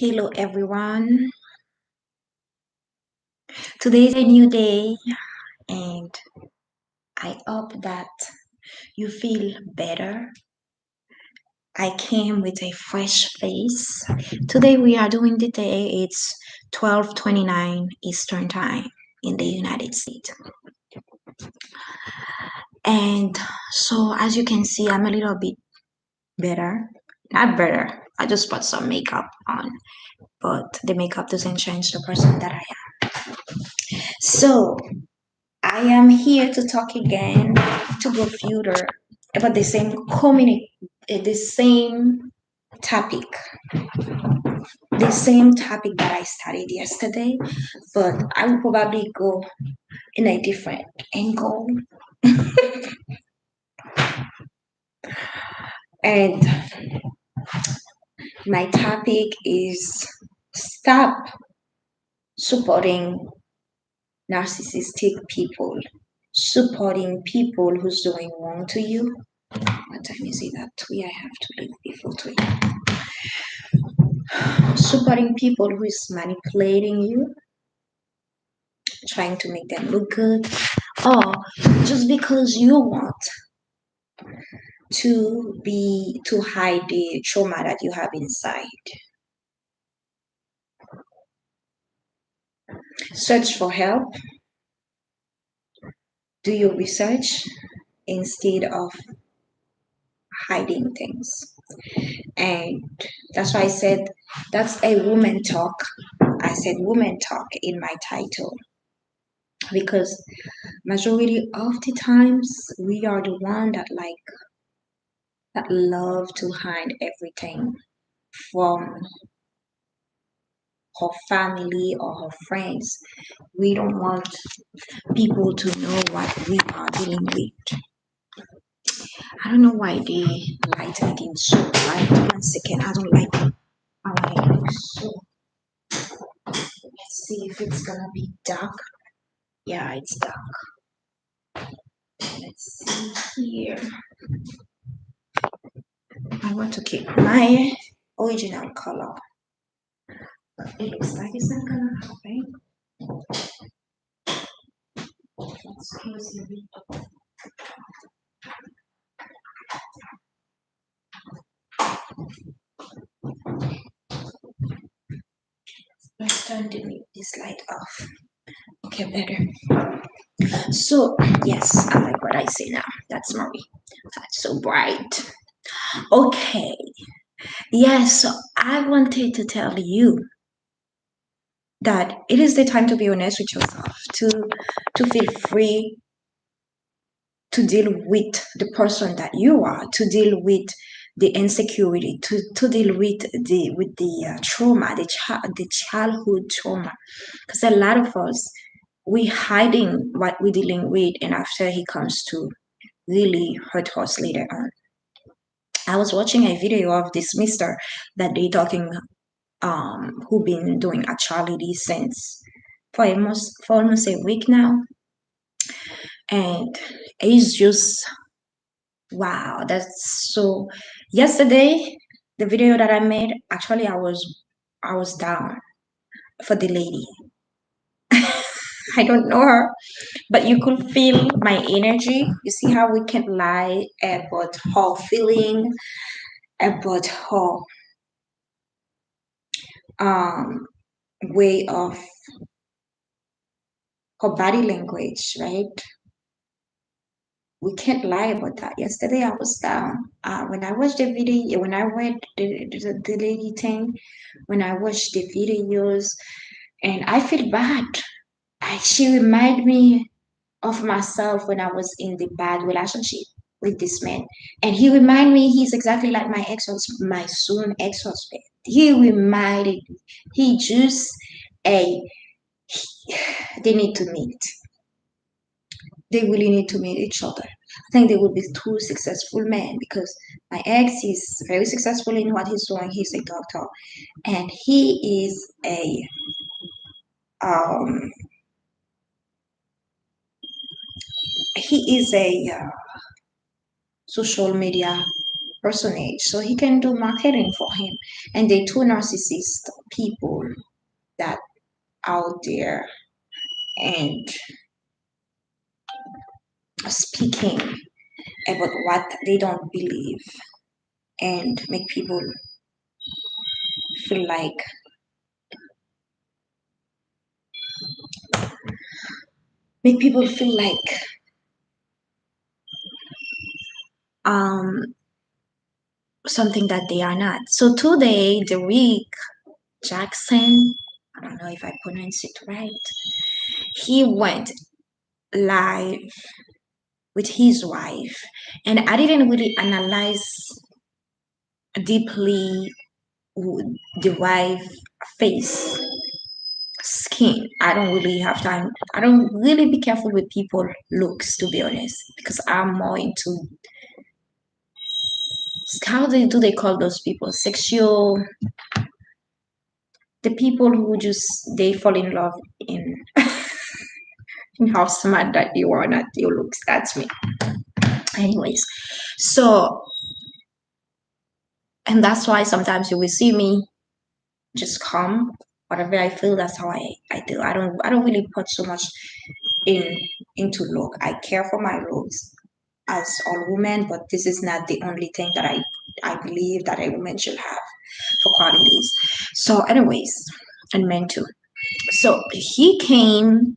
Hello, everyone. Today is a new day, and I hope that you feel better. I came with a fresh face. Today we are doing the day. It's 12:29 Eastern Time in the United States. And so as you can see, I'm a little bit better. Not better. I just put some makeup on, but the makeup doesn't change the person that I am. So I am here to talk again to go further about the same topic, the same topic that I studied yesterday, but I will probably go in a different angle. And my topic is stop supporting narcissistic people, supporting people who's doing wrong to you. What time is it? At 3, I have to leave before 3. Supporting people who is manipulating you, trying to make them look good, or just because you want to hide the trauma that you have inside. Search for help, do your research instead of hiding things. And that's why I said that's a woman talk. I said woman talk in my title because majority of the times we are the one that love to hide everything from her family or her friends. We don't want people to know what we are dealing with. I don't know why the light getting so bright. 1 second, I don't like how I look. So let's see if it's gonna be dark. Yeah, it's dark. Let's see here. I want to keep my original color. It looks like it's not gonna happen. Let's close the window. Let's turn this light off. Okay, better. So yes, I like what I say now. That's Marie. That's so bright. Okay. Yes, so I wanted to tell you that it is the time to be honest with yourself, to feel free to deal with the person that you are, to deal with the insecurity, to deal with the trauma, the childhood trauma, because a lot of us we hiding what we're dealing with, and after he comes to really hurt us later on. I was watching a video of this mister that they talking who been doing a charity since for almost a week now, and it's just wow. That's so. Yesterday, the video that I made, actually, I was down for the lady. I don't know her, but you could feel my energy. You see how we can lie about her feeling, about her um way of her body language, right? We can't lie about that. Yesterday I was down. When I watched the video, when I read the lady thing, when I watched the videos, and I feel bad. She reminded me of myself when I was in the bad relationship with this man, and he reminded me he's exactly like my soon ex-husband. He reminded me, he just a they need to meet. They really need to meet each other. I think they would be two successful men because my ex is very successful in what he's doing. He's a doctor, and um he is a social media. personage, so he can do marketing for him. And the two narcissist people that out there and speaking about what they don't believe and feel like make people feel like um something that they are not. So today, the week Jackson, I don't know if I pronounce it right, he went live with his wife, and I didn't really analyze deeply the wife face skin. I don't really have time. I don't really be careful with people looks, to be honest, because I'm more into how they call those people sexual, the people who just they fall in love in how smart that you are, not your looks. That's me. Anyways, so and that's why sometimes you will see me just calm. Whatever I feel, that's how I do. I don't really put so much in into look. I care for my looks as all women, but this is not the only thing that I believe that a woman should have for qualities. So, anyways, and men too. So to he came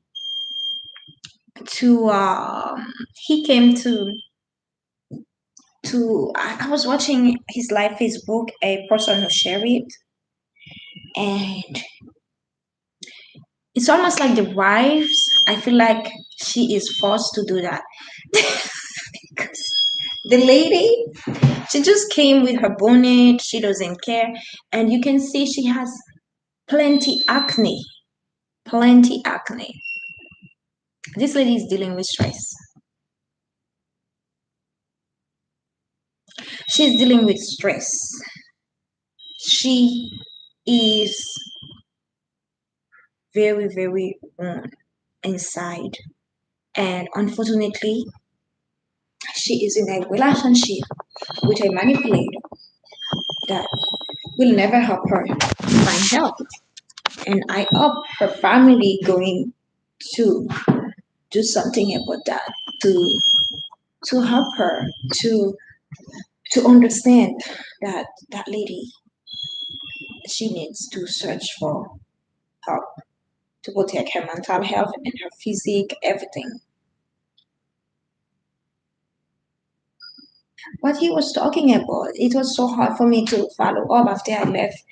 to I was watching his live Facebook, a person who shared it, and it's almost like the wives, I feel like she is forced to do that. Because the lady, she just came with her bonnet, she doesn't care, and you can see she has plenty acne, plenty acne. This lady is dealing with stress. She's dealing with stress. She is very, very inside. And unfortunately, she is in a relationship with a manipulator that will never help her find help. And I hope her family going to do something about that to to help her to understand that that lady, she needs to search for help to protect her mental health and her physique, everything. What he was talking about, it was so hard for me to follow up after I left.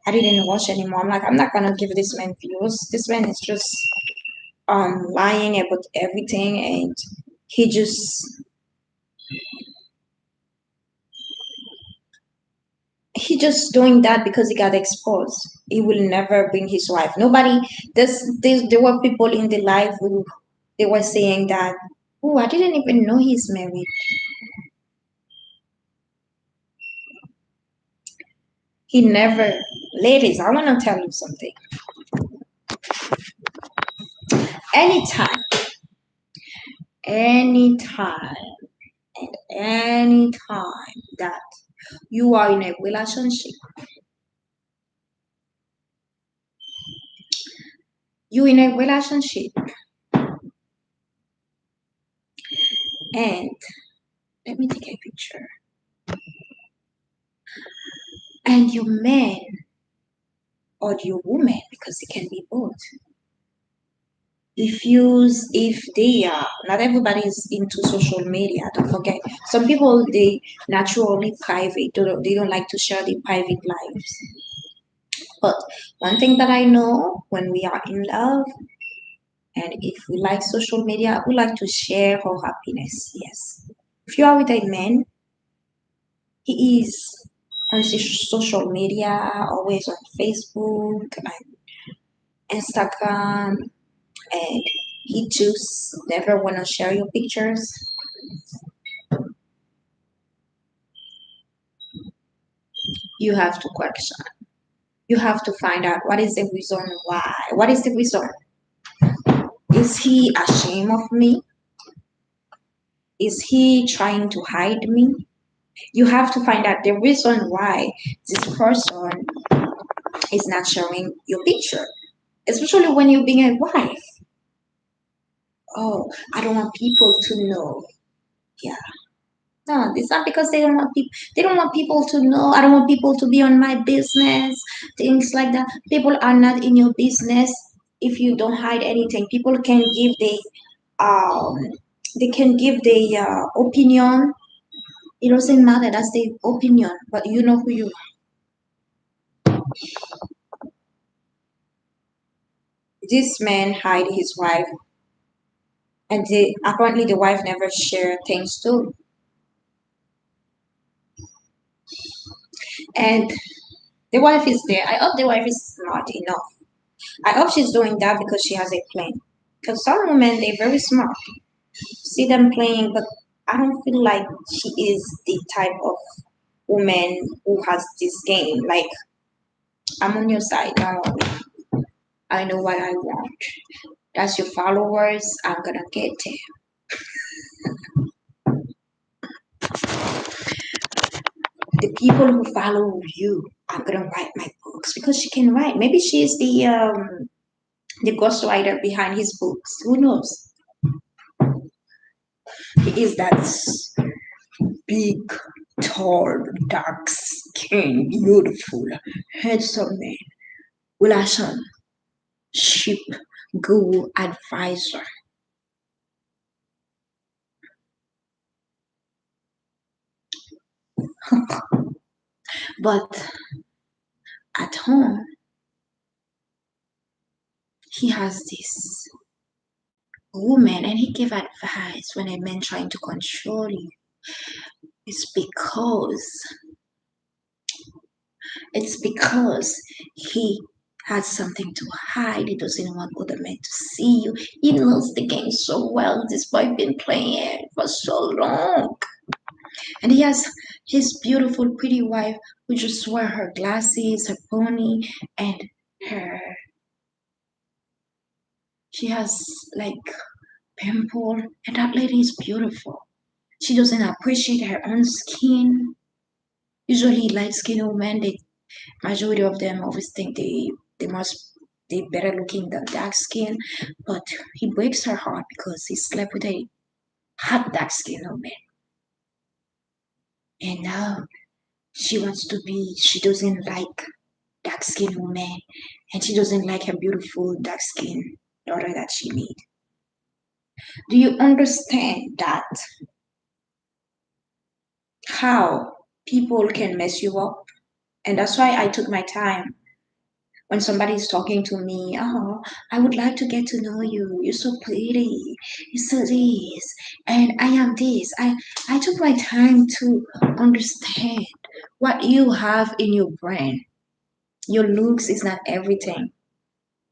I didn't watch anymore. I'm like, I'm not gonna give this man views. This man is just lying about everything, and he just doing that because he got exposed. He will never bring his wife. Nobody. There were people in the life who they were saying that, oh, I didn't even know he's married. He never. Ladies, I want to tell you something. Anytime, anytime, and anytime that you are in a relationship, you in a relationship, and let me take a picture. And your man or your woman, because it can be both, if they are not everybody is into social media, don't forget, some people they naturally private, they don't like to share their private lives. But one thing that I know, when we are in love and if we like social media, we like to share our happiness. Yes, if you are with a man, he is on social media, always on Facebook and Instagram, and he just never want to share your pictures. You have to question. You have to find out what is the reason why. What is the reason? Is he ashamed of me? Is he trying to hide me? You have to find out the reason why this person is not showing your picture, especially when you're being a wife. Oh, I don't want people to know. Yeah. No, it's not because they don't want people. They don't want people to know. I don't want people to be on my business. Things like that. People are not in your business if you don't hide anything. People can give um they can give their opinion. It doesn't matter. That's their opinion, but you know who you are. This man hide his wife, and apparently the wife never share things too. And the wife is there. I hope the wife is smart enough. I hope she's doing that because she has a plan. Because some women, they're very smart. See them playing, but I don't feel like she is the type of woman who has this game. Like, I'm on your side now. I know what I want. That's your followers. I'm gonna get them. The people who follow you, I'm gonna write my books because she can write. Maybe she is the ghostwriter behind his books. Who knows? He is that big, tall, dark skinned, beautiful, handsome man. Relationship guru advisor. But at home, he has this woman and he gave advice when a man trying to control you. It's because he has something to hide. He doesn't want other men to see you. He knows the game so well. This boy been playing it for so long. And he has his beautiful, pretty wife who just wear her glasses, her pony, and her. She has like pimple, and that lady is beautiful. She doesn't appreciate her own skin. Usually, light skinned women, they majority of them always think they better looking than dark skin. But he breaks her heart because he slept with a hot dark skinned woman, and now she doesn't like dark skinned woman, and she doesn't like her beautiful dark skinned daughter that she made. Do you understand that how people can mess you up? And that's why I took my time when somebody's talking to me. Oh, I would like to get to know you. You're so pretty. You're so this, and I am this. I took my time to understand what you have in your brain. Your looks is not everything.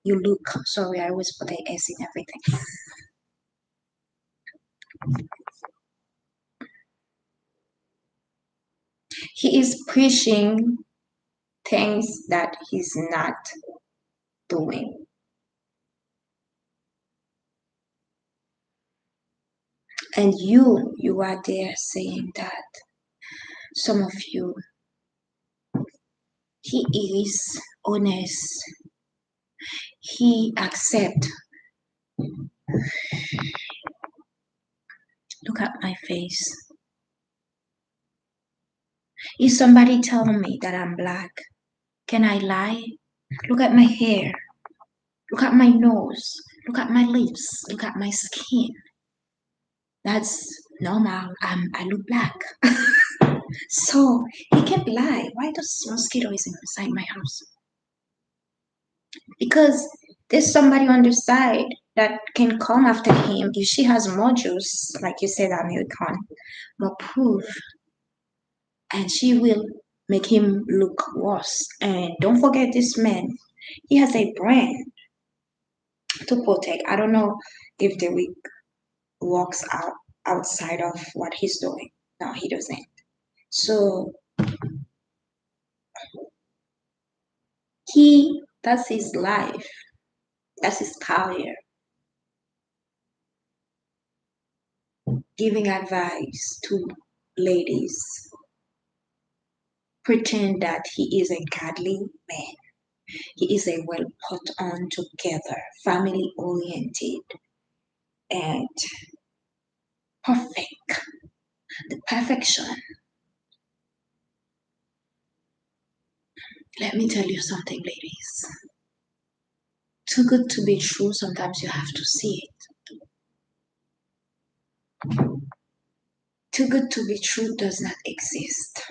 You look. Sorry, I always put the S in everything. He is preaching things that he's not doing. And you are there saying that some of you, he is honest. He accept. Look at my face. If somebody tell me that I'm black, can I lie? Look at my hair. Look at my nose. Look at my lips. Look at my skin. That's normal. I look black. So he can't lie. Why does mosquito is inside my house? Because there's somebody on the side that can come after him if she has more juice, like you said, American, more proof, and she will make him look worse. And don't forget this man, he has a brand to protect. I don't know if the week walks outside of what he's doing. No, he doesn't. So that's his life, that's his career, giving advice to ladies. pretend that he is a godly man. He is a well put on together, family oriented, and perfect. The perfection. Let me tell you something, ladies. Too good to be true, sometimes you have to see it. Too good to be true does not exist.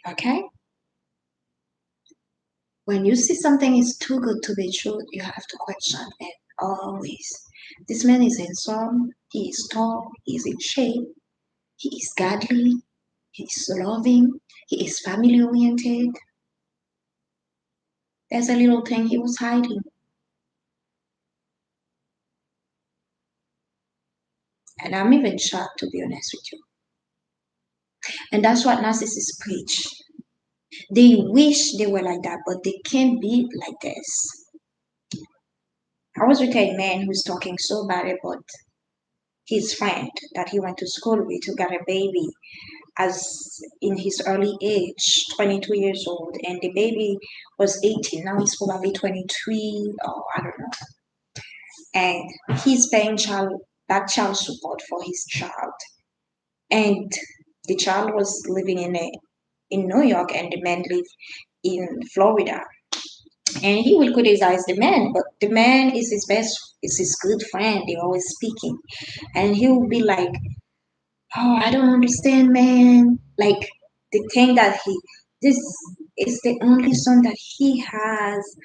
Okay? When you see something is too good to be true, you have to question it always. This man is handsome, he is tall, he is in shape, he is godly, he is loving, he is family oriented. There's a little thing he was hiding. And I'm even shocked, to be honest with you. And that's what narcissists preach. They wish they were like that, but they can't be like this. I was with a man who's talking so bad about his friend that he went to school with who got a baby as in his early age, 22 years old, and the baby was 18. Now he's probably 23, or I don't know. And he's paying child support for his child. And the child was living in New York, and the man lived in Florida. And he will criticize the man, but the man is his good friend. They're always speaking, and he will be like, "Oh, I don't understand, man. Like the thing that this is the only son that he has."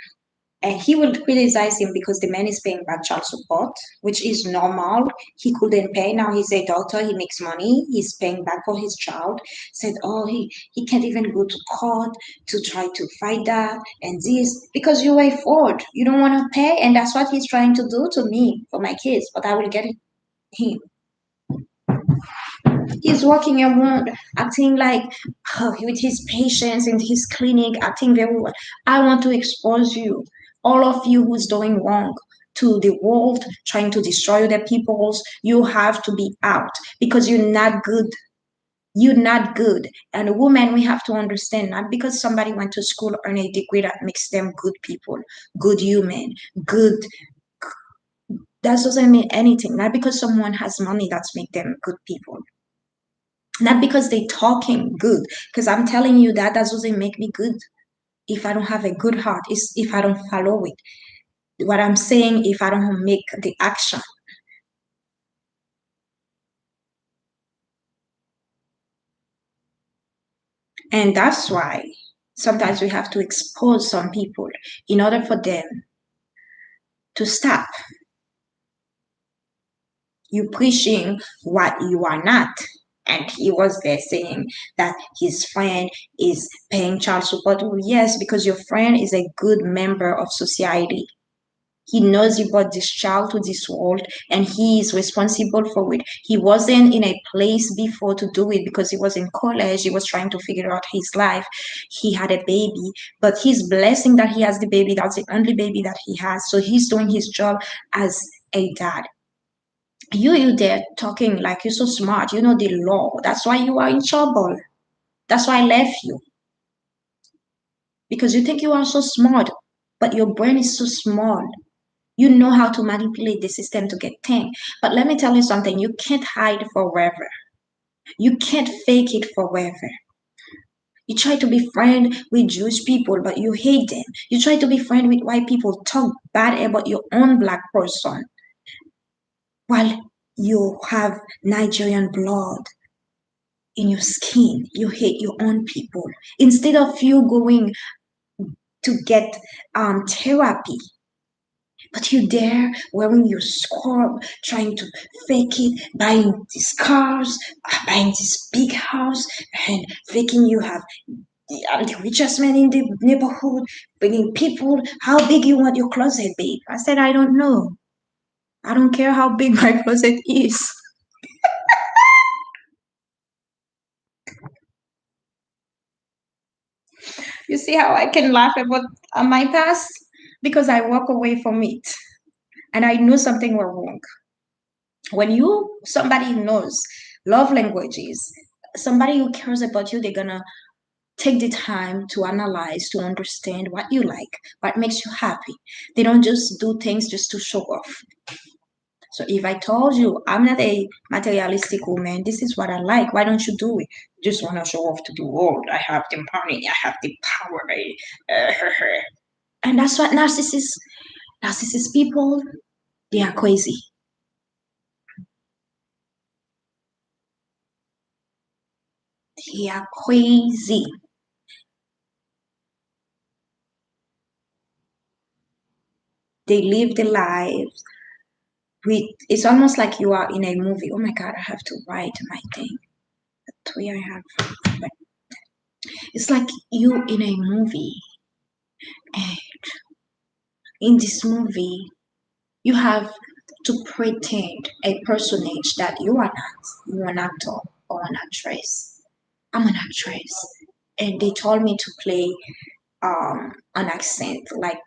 And he will criticize him because the man is paying back child support, which is normal. He couldn't pay. Now he's a doctor. He makes money. He's paying back for his child. Said, oh, he can't even go to court to try to fight that and this because you afford. You don't want to pay. And that's what he's trying to do to me for my kids. But I will get it. He's walking around acting like with his patients in his clinic, acting very well. I want to expose you, all of you who's doing wrong to the world, trying to destroy other people's. You have to be out because you're not good. You're not good. And a woman, we have to understand not because somebody went to school earn a degree that makes them good people, good human, good. That doesn't mean anything. Not because someone has money that's make them good people, not because they talking good, because I'm telling you that doesn't make me good if I don't have a good heart, is if I don't follow it. What I'm saying, if I don't make the action. And that's why sometimes we have to expose some people in order for them to stop you preaching what you are not. And he was there saying that his friend is paying child support. Well, yes, because your friend is a good member of society. He knows he brought this child to this world and he is responsible for it. He wasn't in a place before to do it because he was in college. He was trying to figure out his life. He had a baby, but he's blessing that he has the baby. That's the only baby that he has. So he's doing his job as a dad. You there talking like you're so smart. You know the law. That's why you are in trouble. That's why I left you. Because you think you are so smart, but your brain is so small. You know how to manipulate the system to get things. But let me tell you something, you can't hide forever. You can't fake it forever. You try to be friend with Jewish people, but you hate them. You try to be friend with white people, talk bad about your own black person, while you have Nigerian blood in your skin. You hate your own people. Instead of you going to get therapy, but you're there wearing your scarf, trying to fake it, buying these cars, buying this big house, and faking you have the richest man in the neighborhood, bringing people. How big you want your closet, babe? I said, I don't know. I don't care how big my closet is. You see how I can laugh about my past? Because I walk away from it and I know something were wrong. When somebody who knows love languages, somebody who cares about you, they're gonna take the time to analyze, to understand what you like, what makes you happy. They don't just do things just to show off. So if I told you I'm not a materialistic woman, this is what I like, why don't you do it? Just want to show off to the world. I have the money, I have the power. And that's what narcissist people, they are crazy. They are crazy. They live the lives with, it's almost like you are in a movie. Oh my God, I have to write my thing. But we have, but it's like you in a movie. And in this movie, you have to pretend a personage that you are not. You're an actor or an actress. I'm an actress. And they told me to play an accent, like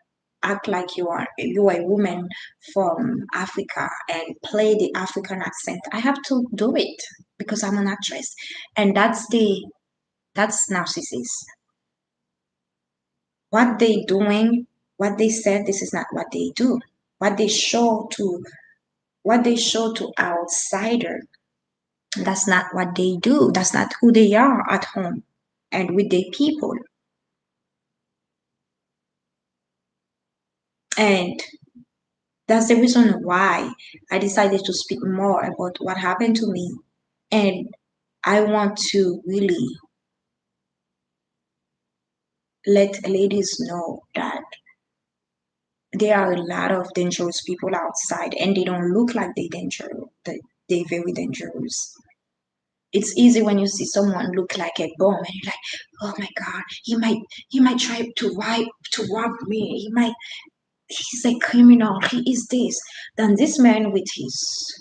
act like you are a woman from Africa and play the African accent. I have to do it because I'm an actress. And that's narcissist. What they doing, what they said, this is not what they do. What they show to what they show to outsider, that's not what they do. That's not who they are at home and with their people. And that's the reason why I decided to speak more about what happened to me. And I want to really let ladies know that there are a lot of dangerous people outside and they don't look like they dangerous. They're very dangerous. It's easy when you see someone look like a bomb and you're like, oh my God, he might try to rob me. He's a criminal. He is this. Then this man with his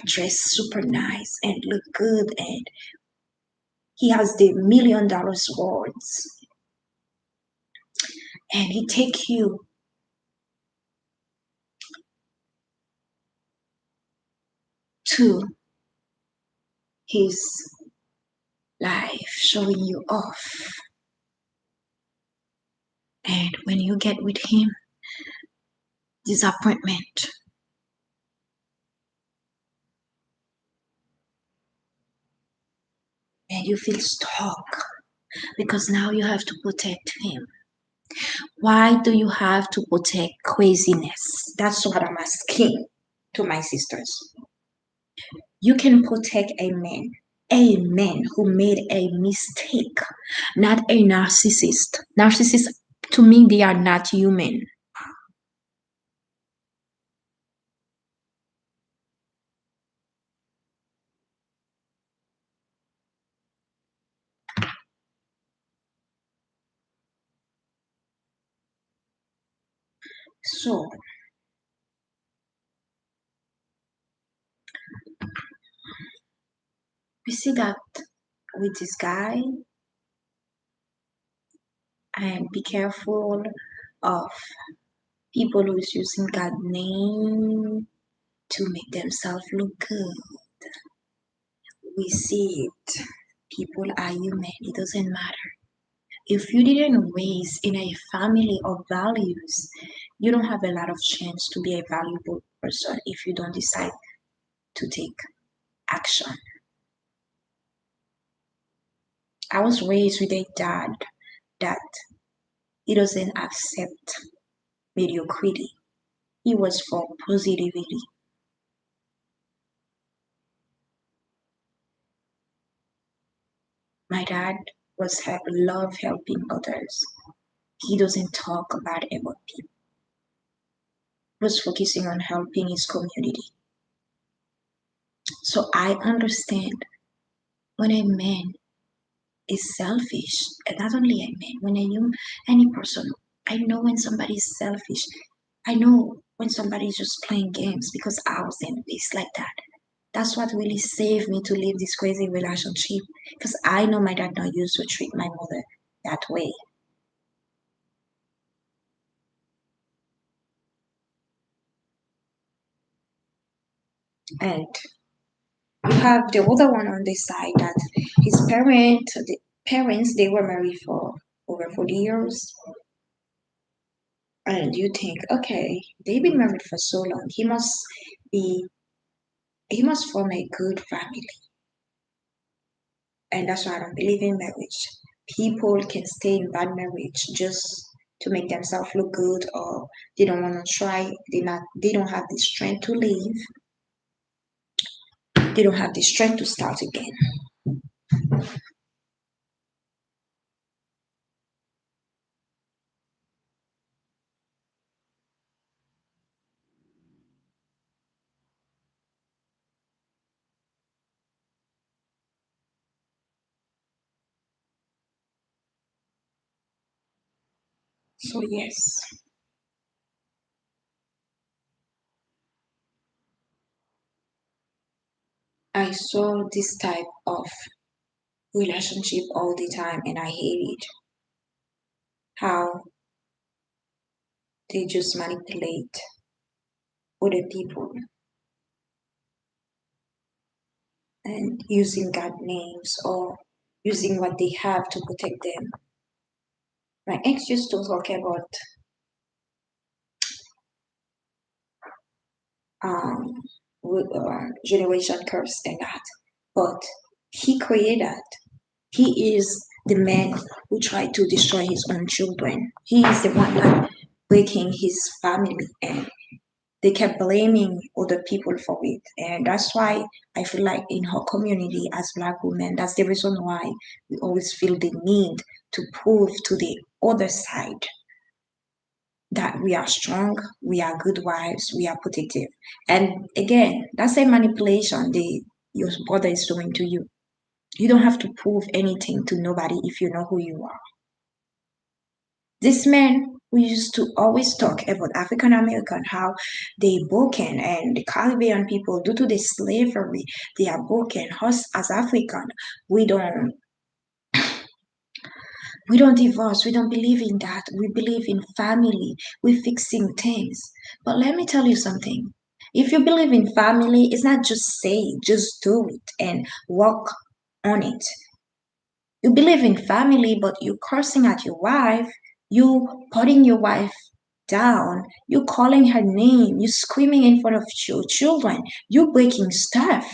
dress super nice and look good and he has the $1 million words and he take you to his life, showing you off. And when you get with him, disappointment. And you feel stuck because now you have to protect him. Why do you have to protect craziness? That's what I'm asking to my sisters. You can protect a man who made a mistake, not a narcissist. Narcissists, to me, they are not human. So we see that with this guy, and be careful of people who is using God name to make themselves look good. We see it. People are human. It doesn't matter. If you didn't raise in a family of values, you don't have a lot of chance to be a valuable person if you don't decide to take action. I was raised with a dad that he doesn't accept mediocrity. He was for positivity. My dad love helping others. He doesn't talk bad about people. He was focusing on helping his community. So I understand when a man is selfish, and not only a man, when any person, I know when somebody is selfish. I know when somebody is just playing games because I was in this like that. That's what really saved me to leave this crazy relationship because I know my dad not used to treat my mother that way. And you have the other one on the side that his parent, parents, they were married for over 40 years, and you think, okay, they've been married for so long, be he must form a good family. And that's why I don't believe in marriage. People can stay in bad marriage just to make themselves look good, or they don't want to try, they don't have the strength to leave, they don't have the strength to start again. So yes, I saw this type of relationship all the time and I hate it. How they just manipulate other people and using God names or using what they have to protect them. My ex used to talk about um, generation curse and that, but he created that. He is the man who tried to destroy his own children. He is the one that breaking his family, and they kept blaming other people for it. And that's why I feel like in her community as Black women, that's the reason why we always feel the need to prove to the other side that we are strong, we are good wives, we are protective. And again, that's a manipulation your brother is doing to you. You don't have to prove anything to nobody if you know who you are. This man who used to always talk about African American, how they broken, and the Caribbean people, due to the slavery, they are broken. Us as African, we don't we don't divorce. We don't believe in that. We believe in family. We're fixing things. But let me tell you something. If you believe in family, it's not just say it, just do it and work on it. You believe in family, but you cursing at your wife, you putting your wife down, you calling her name, you screaming in front of your children, you breaking stuff,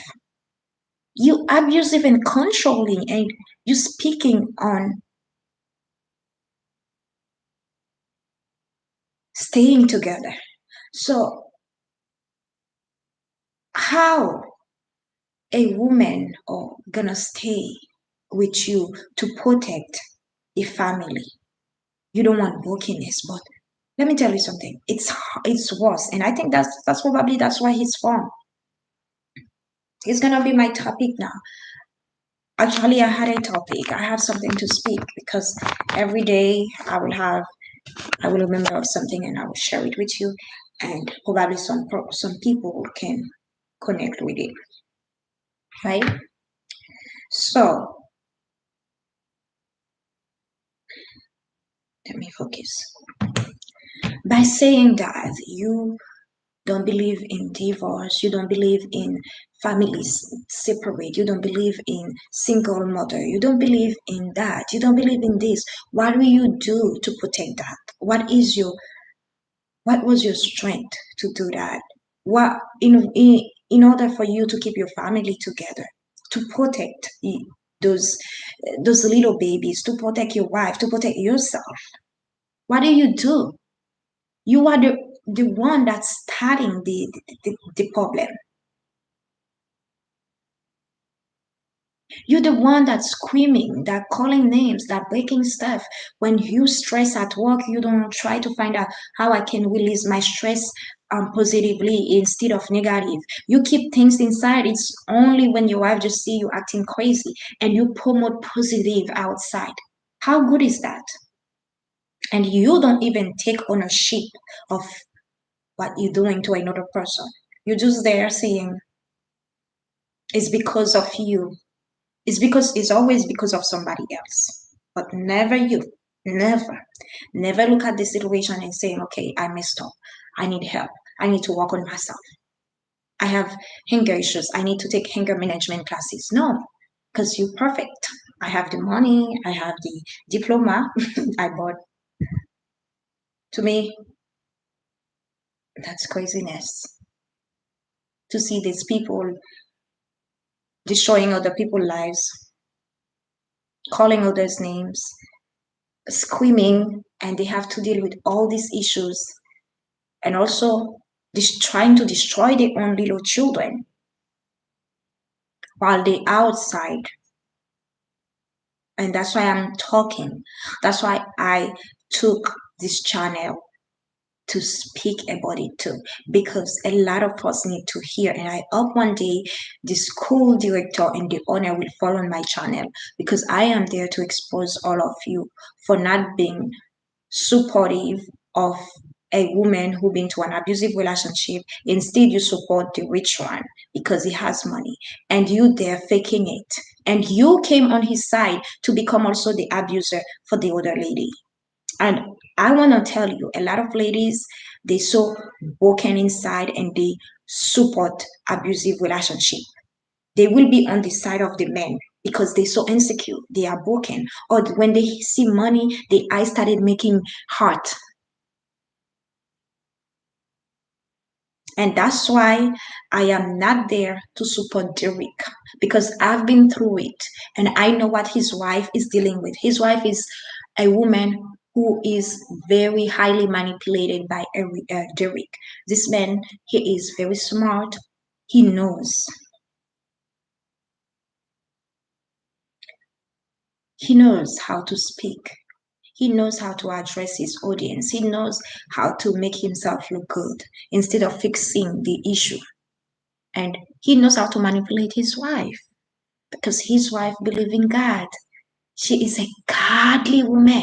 you abusive and controlling, and you speaking on staying together. So how a woman or gonna stay with you to protect a family? You don't want brokenness, but let me tell you something. It's worse, and I think that's probably that's why he's from. It's gonna be my topic now. Actually, I had a topic. I have something to speak because every day I will remember of something and I will share it with you, and probably some people can connect with it, right? So let me focus. By saying that you don't believe in divorce, you don't believe in families separate, you don't believe in single mother, you don't believe in that, you don't believe in this, what will you do to protect that? What was your strength to do that? What in order for you to keep your family together, to protect those those little babies, to protect your wife, to protect yourself, what do you do? You are the one that's starting the problem. You're the one that's screaming, that calling names, that breaking stuff. When you stress at work, you don't try to find out how I can release my stress positively instead of negative. You keep things inside. It's only when your wife just see you acting crazy and you promote positive outside. How good is that? And you don't even take ownership of what you're doing to another person. You're just there saying it's because of you. It's always because of somebody else, but never you. Never. Never look at the situation and say, okay, I messed up. I need help. I need to work on myself. I have anger issues. I need to take anger management classes. No, because you're perfect. I have the money, I have the diploma. I bought. To me, that's craziness to see these people destroying other people's lives, calling others names, screaming, and they have to deal with all these issues, and also trying to destroy their own little children while they outside. And that's why I'm talking. That's why I took this channel to speak about it too, because a lot of us need to hear. And I hope one day the school director and the owner will follow my channel, because I am there to expose all of you for not being supportive of a woman who been to an abusive relationship. Instead, you support the rich one because he has money, and you there faking it. And you came on his side to become also the abuser for the other lady. And I want to tell you, a lot of ladies, they so broken inside and they support abusive relationship. They will be on the side of the men because they're so insecure, they are broken. Or when they see money, the eyes started making heart. And that's why I am not there to support Derek, because I've been through it and I know what his wife is dealing with. His wife is a woman who is very highly manipulated by Derek. This man, he is very smart. He knows. He knows how to speak. He knows how to address his audience. He knows how to make himself look good instead of fixing the issue. And he knows how to manipulate his wife because his wife believes in God. She is a godly woman.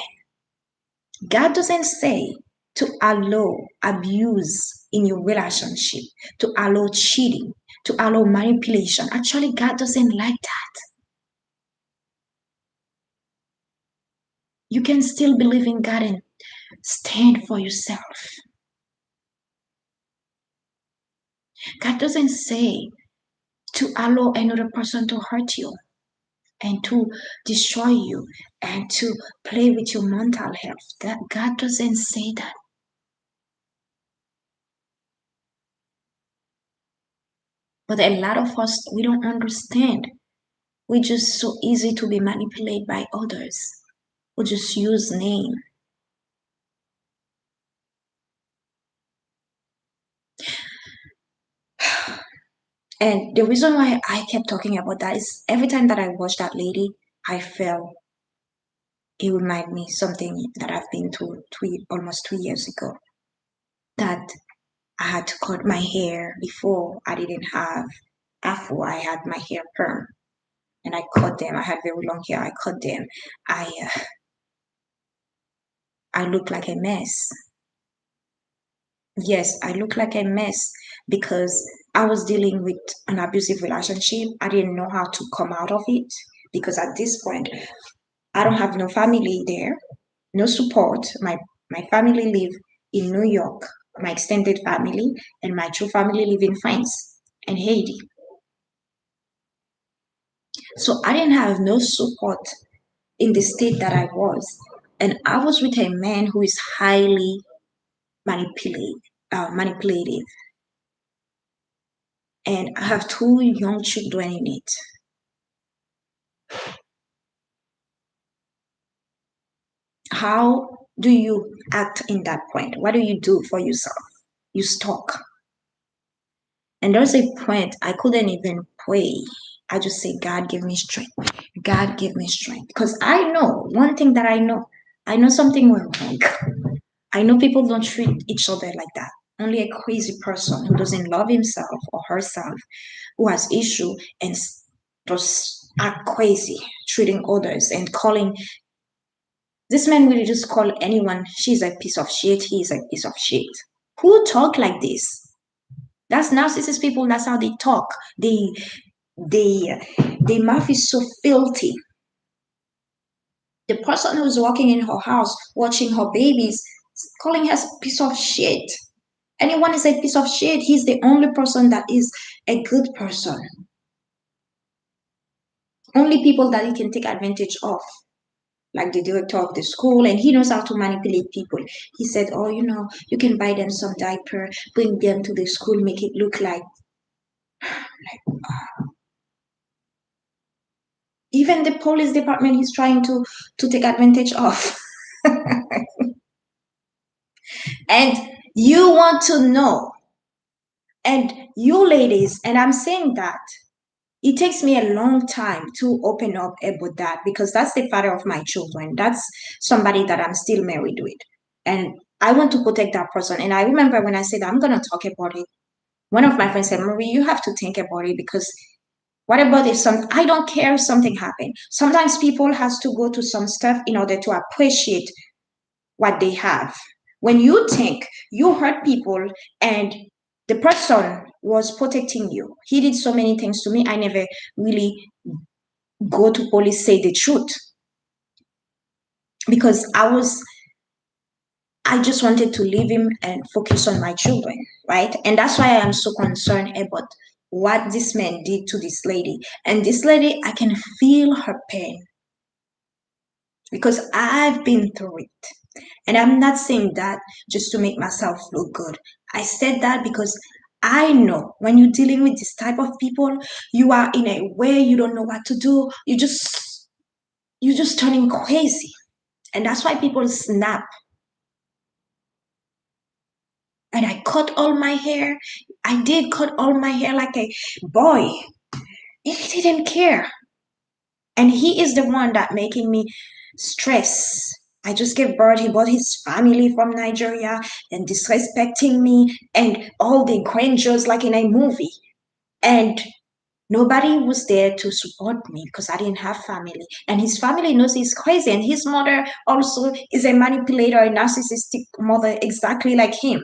God doesn't say to allow abuse in your relationship, to allow cheating, to allow manipulation. Actually, God doesn't like that. You can still believe in God and stand for yourself. God doesn't say to allow another person to hurt you and to destroy you and to play with your mental health. That God doesn't say that. But a lot of us, we don't understand. We're just so easy to be manipulated by others. We just use name. And the reason why I kept talking about that is every time that I watch that lady, I felt it reminded me something that I've been through almost 2 years ago. That I had to cut my hair before. I didn't have afro. I had my hair perm, and I cut them. I had very long hair. I cut them. I looked like a mess. Yes, I look like a mess because I was dealing with an abusive relationship. I didn't know how to come out of it because at this point, I don't have no family there, no support. My family live in New York, my extended family, and my true family live in France and Haiti. So I didn't have no support in the state that I was. And I was with a man who is highly manipulative. And I have two young children in it. How do you act in that point? What do you do for yourself? You stalk. And there's a point I couldn't even pray. I just say, God, give me strength. God, give me strength. Because I know one thing that I know something went wrong. I know people don't treat each other like that. Only a crazy person who doesn't love himself or herself, who has issue and just act crazy, treating others and calling. This man will just call anyone, she's a piece of shit, he's a piece of shit. Who talk like this? That's narcissist people, that's how they talk. They their mouth is so filthy. The person who's walking in her house, watching her babies, calling her a piece of shit. Anyone is a piece of shit. He's the only person that is a good person. Only people that he can take advantage of, like the director of the school, and he knows how to manipulate people. He said, oh, you can buy them some diaper, bring them to the school, make it look like even the police department he's trying to take advantage of. And you want to know, and you ladies, and I'm saying that it takes me a long time to open up about that, because that's the father of my children. That's somebody that I'm still married with. And I want to protect that person. And I remember when I said I'm going to talk about it, one of my friends said, Marie, you have to think about it, because what about if I don't care if something happened. Sometimes people has to go to some stuff in order to appreciate what they have. When you think you hurt people and the person was protecting you, he did so many things to me. I never really go to police, say the truth, because I just wanted to leave him and focus on my children, right? And that's why I am so concerned about what this man did to this lady. And this lady, I can feel her pain because I've been through it. And I'm not saying that just to make myself look good. I said that because I know when you're dealing with this type of people, you are in a way you don't know what to do. You're just turning crazy. And that's why people snap. And I cut all my hair. I did cut all my hair like a boy. He didn't care. And he is the one that making me stress. I just gave birth. He brought his family from Nigeria and disrespecting me and all the grandeurs like in a movie. And nobody was there to support me because I didn't have family. And his family knows he's crazy. And his mother also is a manipulator, a narcissistic mother, exactly like him.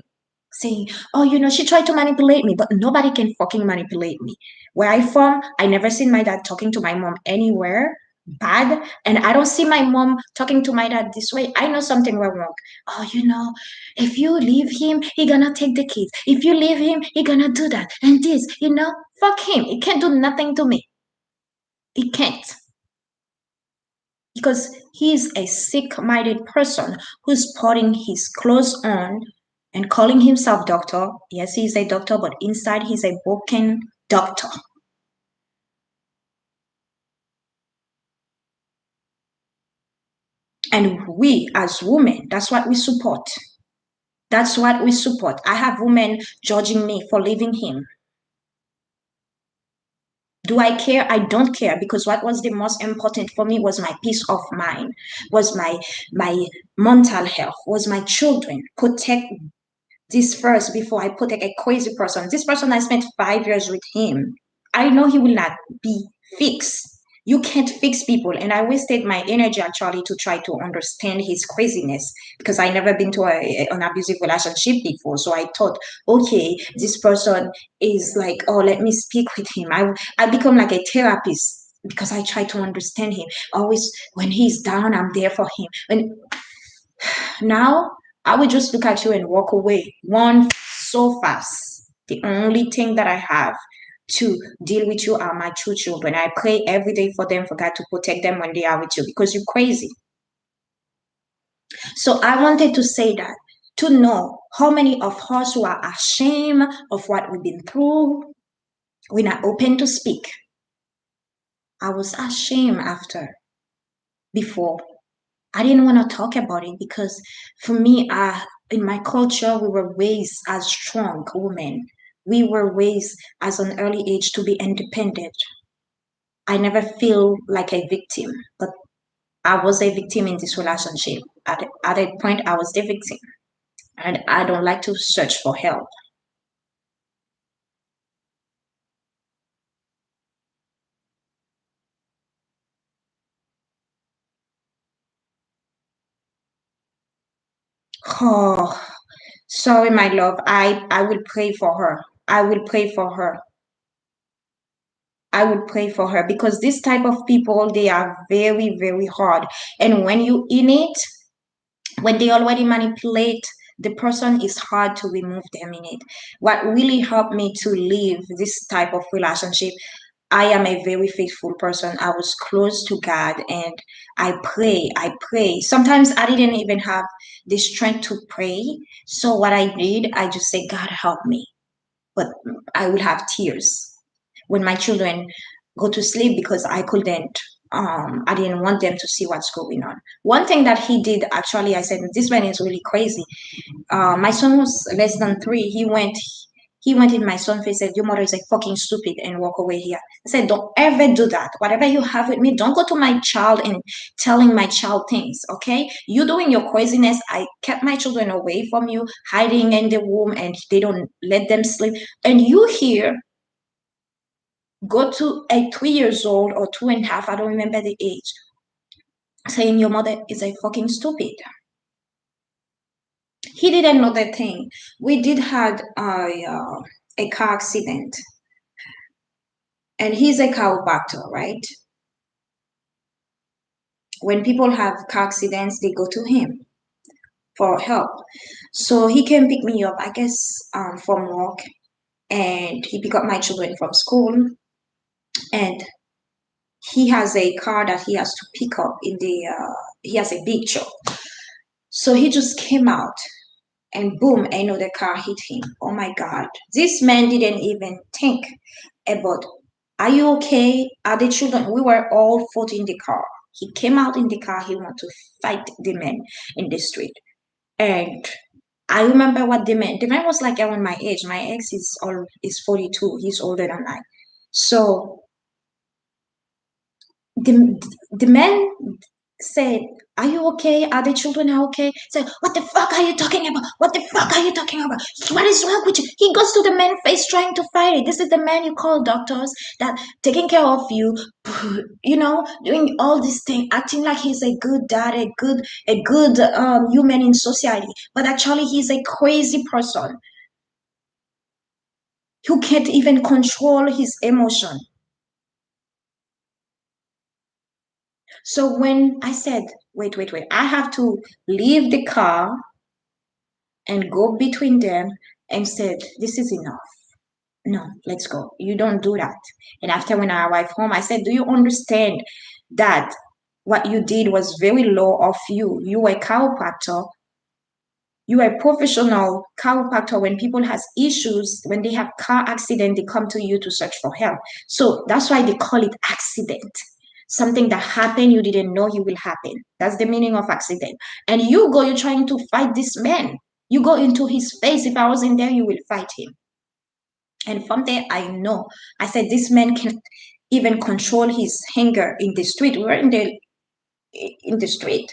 Saying, oh, she tried to manipulate me, but nobody can fucking manipulate me. Where I from, I never seen my dad talking to my mom anywhere bad, and I don't see my mom talking to my dad this way. I know something wrong. Oh, if you leave him, he gonna take the kids. If you leave him, he gonna do that and this. Fuck him. He can't do nothing to me. He can't, because he's a sick-minded person who's putting his clothes on and calling himself doctor. Yes, he's a doctor, but inside he's a broken doctor. And we as women, that's what we support. That's what we support. I have women judging me for leaving him. Do I care? I don't care, because what was the most important for me was my peace of mind, was my mental health, was my children. Protect this first before I protect a crazy person. This person, I spent 5 years with him. I know he will not be fixed. You can't fix people. And I wasted my energy actually to try to understand his craziness, because I never been to an abusive relationship before. So I thought, okay, this person is like, oh, let me speak with him. I become like a therapist because I try to understand him. Always when he's down, I'm there for him. And now I would just look at you and walk away. One, so fast. The only thing that I have to deal with you are my two children. I pray every day for them, for God to protect them when they are with you, because you're crazy. So I wanted to say that, to know how many of us who are ashamed of what we've been through, we're not open to speak. I was ashamed before. I didn't want to talk about it because for me, in my culture, we were raised as strong women. We were raised as an early age to be independent. I never feel like a victim, but I was a victim in this relationship. At a point, I was the victim, and I don't like to search for help. Oh, sorry, my love. I will pray for her. I will pray for her. I would pray for her, because this type of people, they are very, very hard. And when you in it, when they already manipulate the person, is hard to remove them in it. What really helped me to leave this type of relationship, I am a very faithful person. I was close to God and I pray. Sometimes I didn't even have the strength to pray. So what I did, I just say, God help me. But I will have tears when my children go to sleep because I didn't want them to see what's going on. One thing that he did actually, I said, this man is really crazy. My son was less than 3. He went in my son's face and said, your mother is like fucking stupid and walk away here. I said, don't ever do that. Whatever you have with me, don't go to my child and telling my child things, okay? You doing your craziness. I kept my children away from you, hiding in the room, and they don't let them sleep. And you here go to a 3 years old or 2.5, I don't remember the age, saying your mother is a fucking stupid. He did another thing. We did had a car accident, and he's a chiropractor, right? When people have car accidents, they go to him for help. So he can pick me up, I guess, from work, and he pick up my children from school, and he has a car that he has to pick up in the. He has a big truck, so he just came out and boom, another car hit him. Oh my God. This man didn't even think about, are you okay? Are the children? We were all 4 in the car. He came out in the car. He wanted to fight the man in the street. And I remember what the man was like around my age. My ex is 42. He's older than I. So the, the man said, are you okay? Are the children okay? Said, what the fuck are you talking about? What the fuck are you talking about? What is wrong with you? He goes to the man's face trying to fight it. This is the man you call doctors that taking care of you, doing all these things, acting like he's a good dad, a good human in society. But actually he's a crazy person who can't even control his emotion. So when I said, wait, I have to leave the car and go between them and said, this is enough. No, let's go. You don't do that. And after when I arrived home, I said, do you understand that what you did was very low of you? You were a chiropractor. You are a professional chiropractor. When people has issues, when they have car accident, they come to you to search for help. So that's why they call it accident. Something that happened you didn't know it will happen. That's the meaning of accident. And you're trying to fight this man. You go into his face. If I was in there, you will fight him. And from there, I know. I said, this man can even control his anger in the street. We were in the street.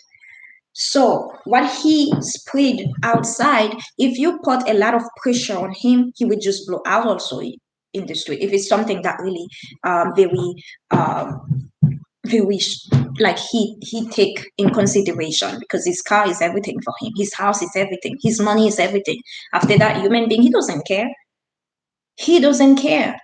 So what he spread outside, if you put a lot of pressure on him, he would just blow out also in the street. If it's something that really very very like he take in consideration, because his car is everything for him, his house is everything, his money is everything. After that, human being, he doesn't care. He doesn't care.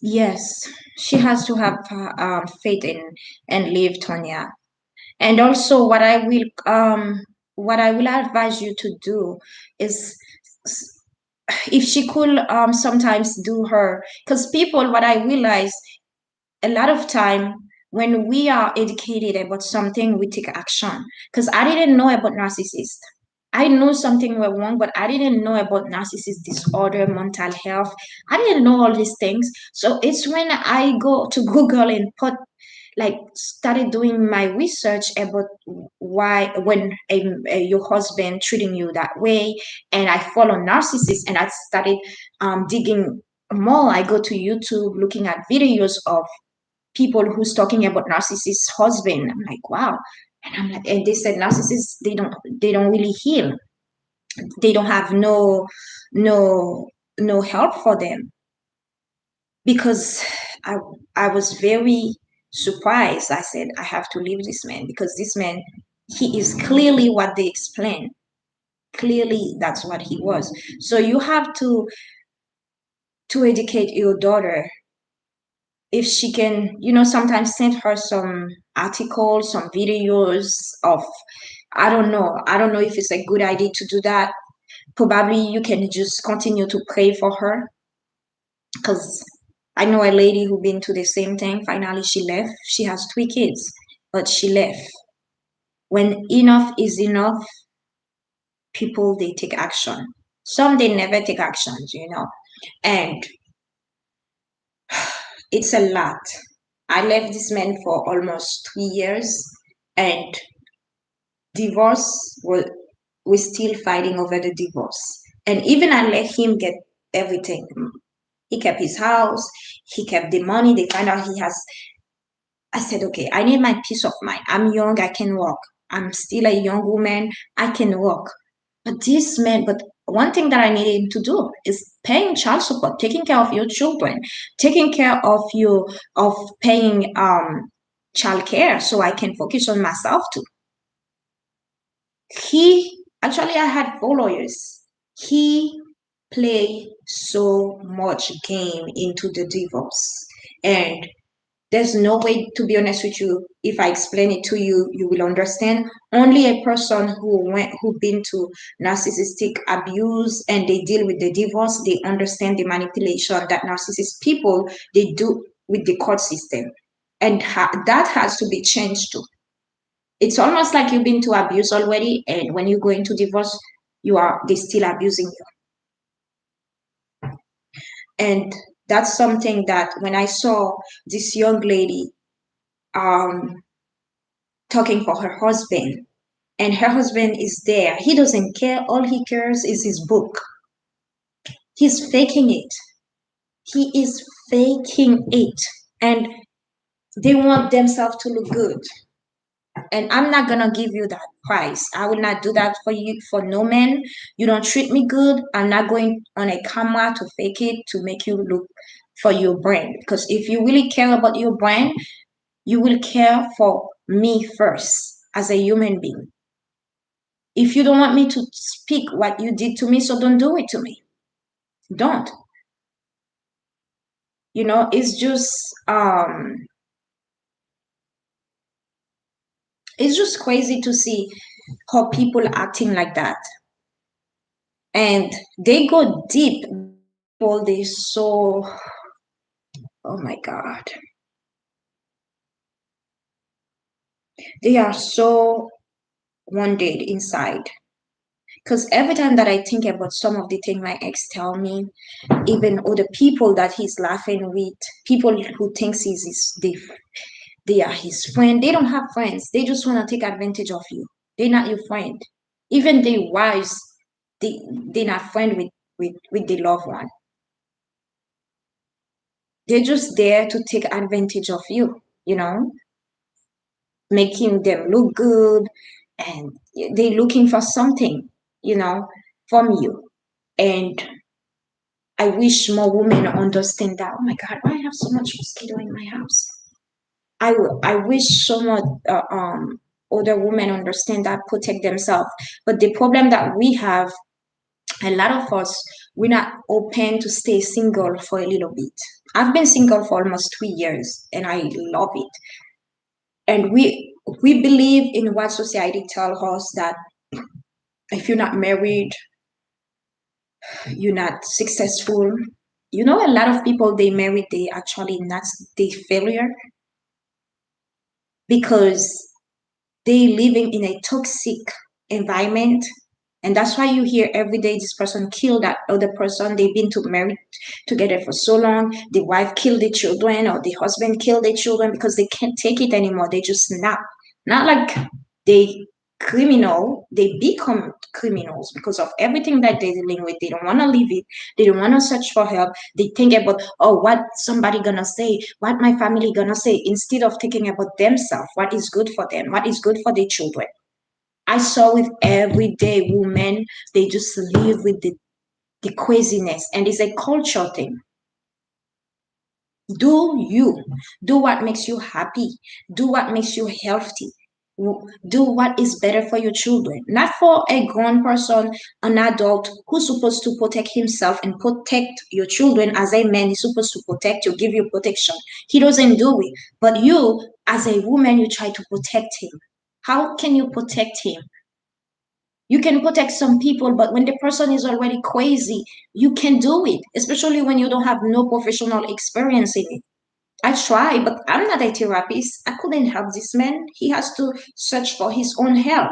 Yes, she has to have faith in and live, Tonya. And also, what I will advise you to do is, if she could sometimes do her, because people, what I realize, a lot of time when we are educated about something, we take action. Because I didn't know about narcissist. I know something went wrong, but I didn't know about narcissist disorder, mental health. I didn't know all these things. So it's when I go to Google and started doing my research about why, when your husband treating you that way, and I follow narcissists, and I started digging more. I go to YouTube looking at videos of people who's talking about narcissist husband. I'm like, wow. And I'm like, and they said narcissists, they don't really heal. They don't have no no help for them. Because I I was very surprised. I said, I have to leave this man, because this man, he is clearly what they explain. Clearly that's what he was. So you have to educate your daughter if she can, sometimes send her some articles, some videos of, I don't know if it's a good idea to do that. Probably you can just continue to pray for her, because I know a lady who been to the same thing. Finally, she left. She has 3 kids, but she left. When enough is enough, people they take action. Some they never take actions. And it's a lot. I left this man for almost 3 years, and divorce was we're still fighting over the divorce. And even I let him get everything. He kept his house, he kept the money. They find out he has. I said, okay, I need my peace of mind. I'm young, I can walk. I'm still a young woman, I can walk. But this man, but one thing that I needed him to do is paying child support, taking care of your children, taking care of paying child care so I can focus on myself too. He actually I had 4 lawyers. He played so much game into the divorce. And there's no way, to be honest with you, if I explain it to you, you will understand. Only a person who been to narcissistic abuse and they deal with the divorce, they understand the manipulation that narcissist people they do with the court system. And that has to be changed too. It's almost like you've been to abuse already, and when you go into divorce, they still abusing you. And that's something that when I saw this young lady um talking for her husband, and her husband is there, he doesn't care. All he cares is his book. He's faking it. He is faking it. And they want themselves to look good. And I'm not gonna give you that price. I will not do that for you, for no man. You don't treat me good, I'm not going on a camera to fake it to make you look for your brand. Because if you really care about your brand, you will care for me first as a human being. If you don't want me to speak what you did to me, so don't do it to me. Don't. It's just crazy to see how people acting like that. And they go deep. People they so, oh my god, they are so wounded inside. Because every time that I think about some of the things my ex tell me, even other people that he's laughing with, people who thinks they are his friend, they don't have friends. They just want to take advantage of you. They're not your friend. Even their wives, they're not friend with the loved one. They're just there to take advantage of you, making them look good, and they're looking for something, from you. And I wish more women understand that. Oh my God, why I have so much mosquito in my house? I wish so much other women understand that, protect themselves. But the problem that we have, a lot of us, we're not open to stay single for a little bit. I've been single for almost 3 years, and I love it. And we believe in what society tells us, that if you're not married, you're not successful. A lot of people they married, they actually not they failure because they living in a toxic environment. And that's why you hear every day this person killed that other person. They've been married together for so long. The wife killed the children, or the husband killed the children, because they can't take it anymore. They just snap. Not like they criminal, they become criminals because of everything that they're dealing with. They don't want to leave it. They don't want to search for help. They think about, oh, what somebody gonna say, what my family gonna say, instead of thinking about themselves, what is good for them, what is good for their children. I saw with everyday women, they just live with the craziness, and it's a culture thing. Do you do what makes you happy, do what makes you healthy. Do what is better for your children, not for a grown person, an adult who's supposed to protect himself and protect your children. As a man, he's supposed to protect you, give you protection. He doesn't do it. But you, as a woman, you try to protect him. How can you protect him? You can protect some people, but when the person is already crazy, you can do it, especially when you don't have no professional experience in it. I try, but I'm not a therapist. I couldn't help this man. He has to search for his own help.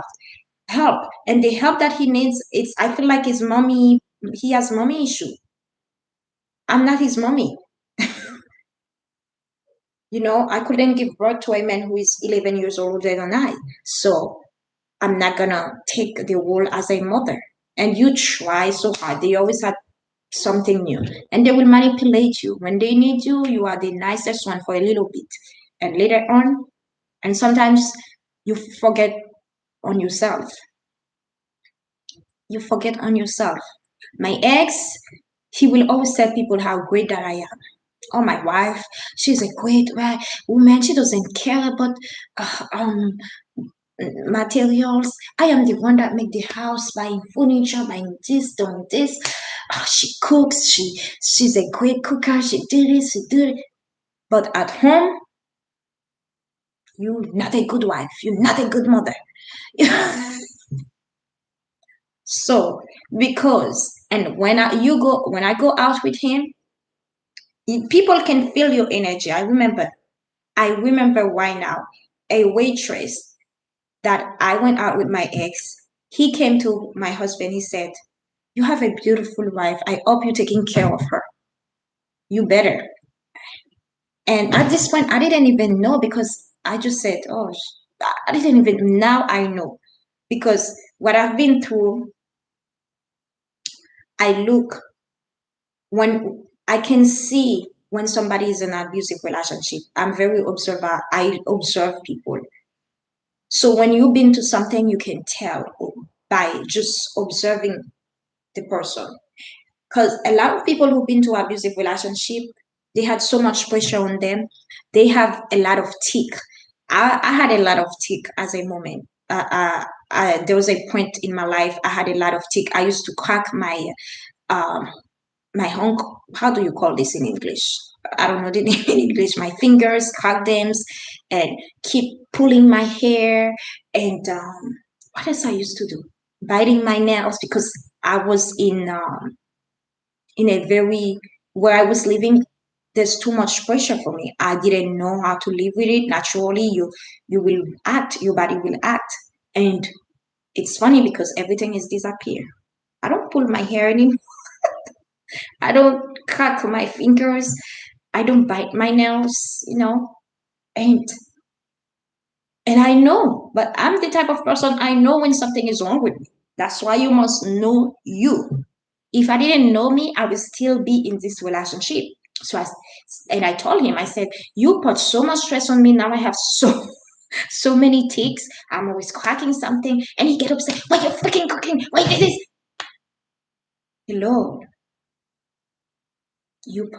And the help that he needs, it's I feel like his mommy, he has mommy issue. I'm not his mommy. I couldn't give birth to a man who is 11 years older than I. So I'm not gonna take the role as a mother. And you try so hard. They always have something new. And they will manipulate you. When they need you, you are the nicest one for a little bit. And later on, and sometimes you forget on yourself. You forget on yourself. My ex, he will always tell people how great that I am. Oh, my wife, she's a great woman. She doesn't care about materials. I am the one that make the house, buying furniture, buying this, doing this. She cooks. She's a great cooker. She did it. She did it. But at home, you're not a good wife. You're not a good mother. So because and when I go out with him, people can feel your energy. I remember right now a waitress that I went out with my ex. He came to my husband. He said, "You have a beautiful wife. I hope you're taking care of her. You better." And at this point, I didn't even know because I just said, "Oh, I didn't even." Now I know because what I've been through. I look when I can see when somebody is in an abusive relationship. I'm very observer. I observe people. So when you've been to something, you can tell by just observing the person. Because a lot of people who've been to abusive relationship, they had so much pressure on them. They have a lot of tick. I had a lot of tick as a moment. There was a point in my life I had a lot of tick. I used to crack um, my hunk. How do you call this in English? I don't know the name in English. My fingers, crack them, and keep pulling my hair. And what else I used to do? Biting my nails because I was in a very where I was living. There's too much pressure for me. I didn't know how to live with it. Naturally, you will act. Your body will act, and it's funny because everything is disappear. I don't pull my hair anymore. I don't cut my fingers. I don't bite my nails. And and I know, but I'm the type of person I know when something is wrong with me. That's why you must know you. If I didn't know me, I would still be in this relationship. So and I told him, I said, you put so much stress on me. Now I have so many ticks. I'm always cracking something. And he get upset. Why you freaking cooking? Why this? Hello, you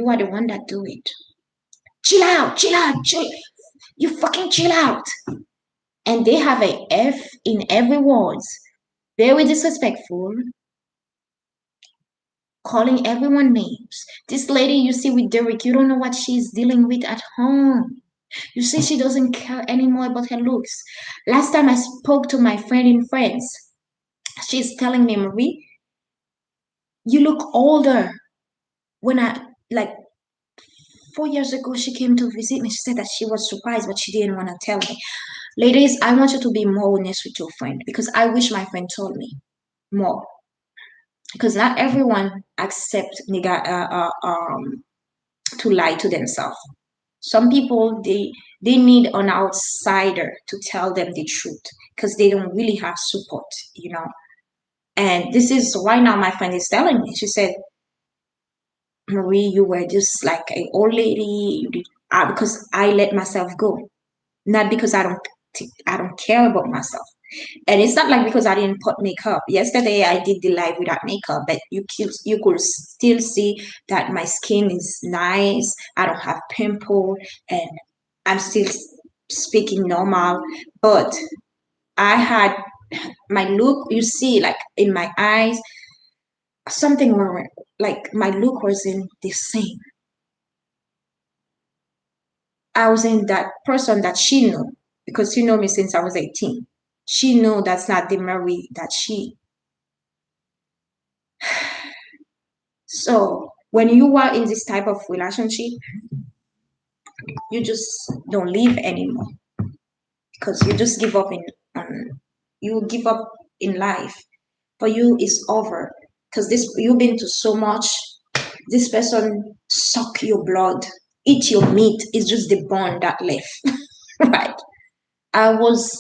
are the one that do it. Chill out, chill out, chill. You fucking chill out. And they have a F in every word. Very disrespectful, calling everyone names. This lady you see with Derek, you don't know what she's dealing with at home. You see, she doesn't care anymore about her looks. Last time I spoke to my friend in France, she's telling me, Marie, you look older. When like 4 years ago, she came to visit me. She said that she was surprised, but she didn't want to tell me. Ladies, I want you to be more honest with your friend because I wish my friend told me more. Because not everyone accepts to lie to themselves. Some people they need an outsider to tell them the truth because they don't really have support. And this is why now my friend is telling me. She said, Marie, you were just like an old lady. Because I let myself go, not because I don't care about myself. And it's not like because I didn't put makeup. Yesterday I did the live without makeup, but you could still see that my skin is nice. I don't have pimple, and I'm still speaking normal, but I had my look, you see, like in my eyes, something wrong. Like my look wasn't the same. I wasn't that person that she knew because she knew me since I was 18. She knew that's not the Mary that she. So when you are in this type of relationship, you just don't live anymore because you just give up in you give up in life. For you, it's over because this you've been to so much. This person suck your blood, eat your meat. It's just the bone that left, right? I was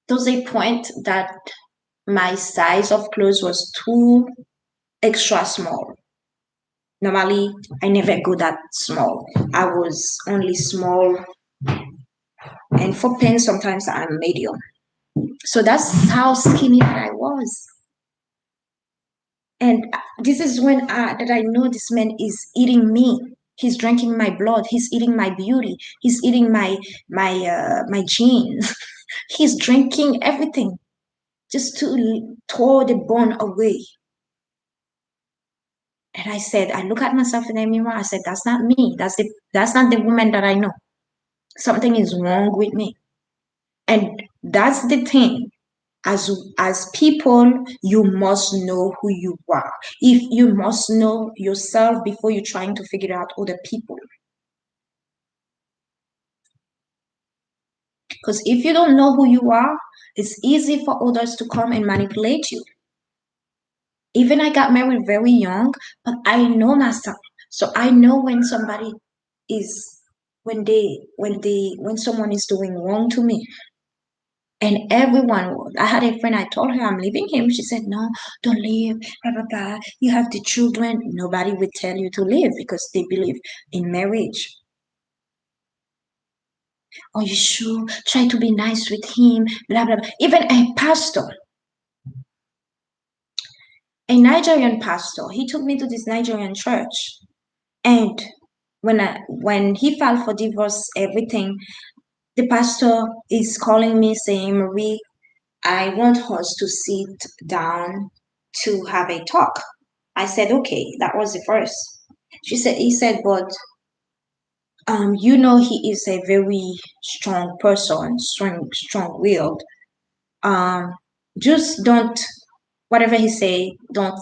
there was a point that my size of clothes was too extra small. Normally, I never go that small. I was only small, and for pants, sometimes I'm medium. So that's how skinny that I was. And this is when that I know this man is eating me. He's drinking my blood. He's eating my beauty. He's eating my genes. He's drinking everything just to throw the bone away. And I said, I look at myself in the mirror. I said, that's not me. That's not the woman that I know. Something is wrong with me. And that's the thing. As people, you must know who you are. If you must know yourself before you're trying to figure out other people. Because if you don't know who you are, it's easy for others to come and manipulate you. Even I got married very young, but I know myself. So I know when somebody is when someone is doing wrong to me. And everyone was. I had a friend, I told her I'm leaving him. She said, no, don't leave. Blah, blah, blah. You have the children. Nobody will tell you to leave because they believe in marriage. Are you sure? Try to be nice with him. Blah, blah, blah. Even a pastor, a Nigerian pastor, he took me to this Nigerian church. And when he filed for divorce, everything, the pastor is calling me saying, Marie, I want us to sit down to have a talk. I said, okay, that was the first. He said, but he is a very strong person, strong-willed. Um, just don't, whatever he say, don't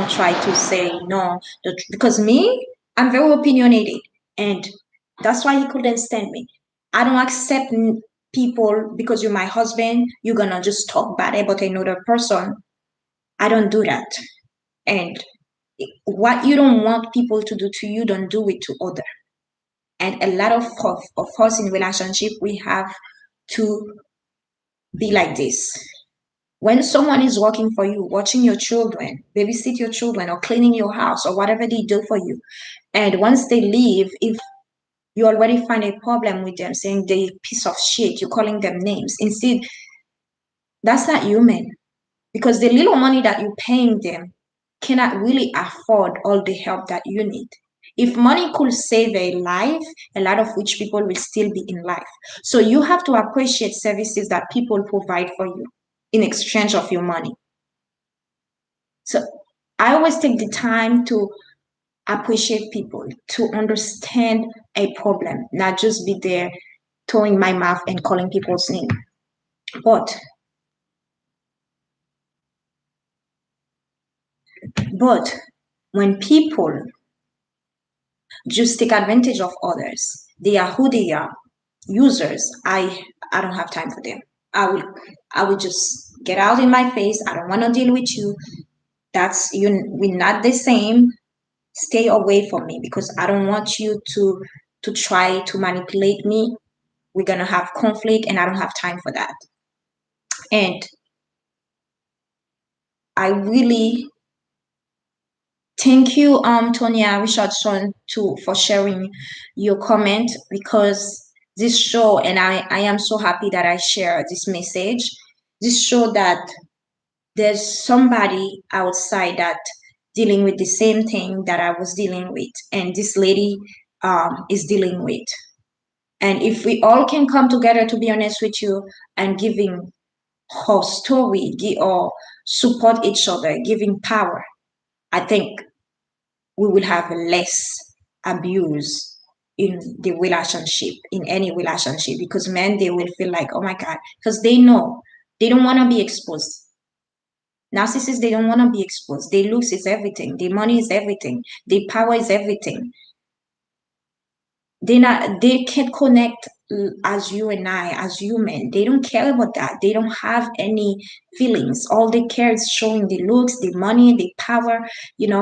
try to say no, because me, I'm very opinionated, and that's why he couldn't stand me. I don't accept people because you're my husband. You're gonna just talk bad about another person. I don't do that. And what you don't want people to do to you, don't do it to other. And a lot of us in relationship, we have to be like this. When someone is working for you, watching your children, babysit your children, or cleaning your house, or whatever they do for you, and once they leave, if you already find a problem with them, saying they piece of shit, you're calling them names. Instead, that's not human because the little money that you're paying them cannot really afford all the help that you need. If money could save a life, a lot of rich people will still be in life. So you have to appreciate services that people provide for you in exchange of your money. So I always take the time to appreciate people, to understand a problem, not just be there throwing my mouth and calling people's name. But but when people just take advantage of others, they are who they are, users. I don't have time for them. I will I will just get out in my face. I don't want to deal with you. That's you. We're not the same. Stay away from me because I don't want you to try to manipulate me. We're gonna have conflict, and I don't have time for that. And I really thank you, Tonya Richardson, for sharing your comment because this show, and I am so happy that I share this message. This show that there's somebody outside that dealing with the same thing that I was dealing with, and this lady is dealing with. And if we all can come together, to be honest with you, and giving her story, or support each other, giving power, I think we will have less abuse in the relationship, in any relationship, because men, they will feel like, oh my God, because they know they don't want to be exposed. Narcissists, they don't want to be exposed. Their looks is everything. Their money is everything. Their power is everything. They can't connect as you and I, as human. They don't care about that. They don't have any feelings. All they care is showing the looks, the money, the power.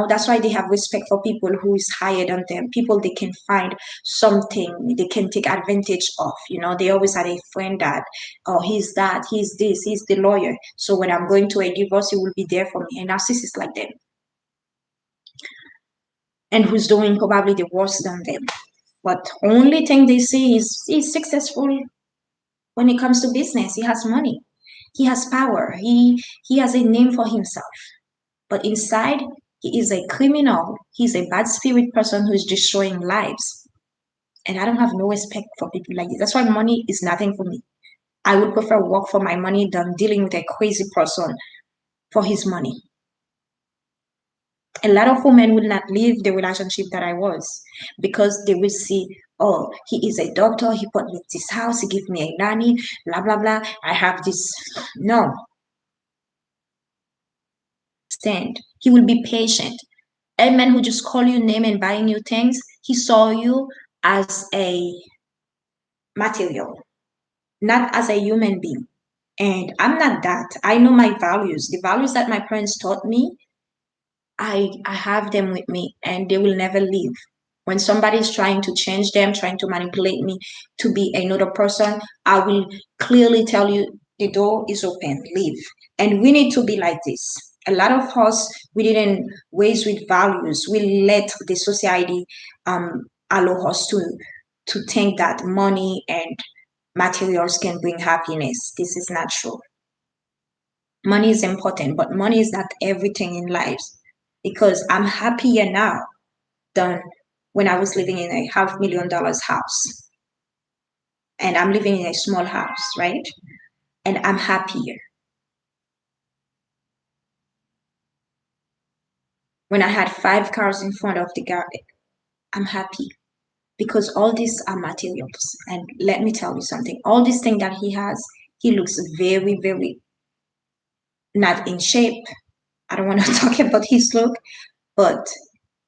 That's why they have respect for people who is higher than them, people they can find something they can take advantage of. They always had a friend that, oh, he's that, he's this, he's the lawyer, so when I'm going to a divorce, he will be there for me. And narcissists like them, and who's doing probably the worst than them. But only thing they see is he's successful when it comes to business. He has money. He has power. He has a name for himself. But inside, he is a criminal. He's a bad spirit person who's destroying lives. And I don't have no respect for people like this. That's why money is nothing for me. I would prefer work for my money than dealing with a crazy person for his money. A lot of women will not leave the relationship that I was, because they will see, oh, he is a doctor, he bought me this house, he gave me a nanny, blah, blah, blah. I have this. No, stand. He will be patient. A man who just call you name and buying you things, he saw you as a material, not as a human being. And I'm not that. I know my values. The values that my parents taught me, I have them with me, and they will never leave. When somebody is trying to change them, trying to manipulate me to be another person, I will clearly tell you the door is open, leave. And we need to be like this. A lot of us, we didn't raise with values. We let the society allow us to think that money and materials can bring happiness. This is not true. Money is important, but money is not everything in life, because I'm happier now than when I was living in a $500,000 house. And I'm living in a small house, right? And I'm happier. When I had 5 cars in front of the garden, I'm happy, because all these are materials. And let me tell you something, all these things that he has, he looks very, very not in shape. I don't want to talk about his look, but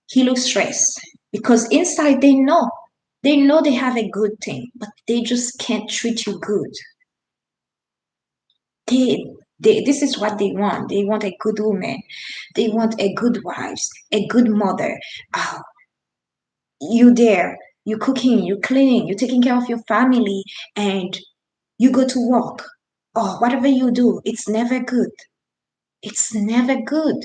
he looks stressed, because inside they know they have a good thing, but they just can't treat you good. they, this is what they want. They want a good woman, they want a good wife, a good mother. Oh, you there, you cooking, you cleaning, you taking care of your family, and you go to work, or whatever you do, it's never good. It's never good.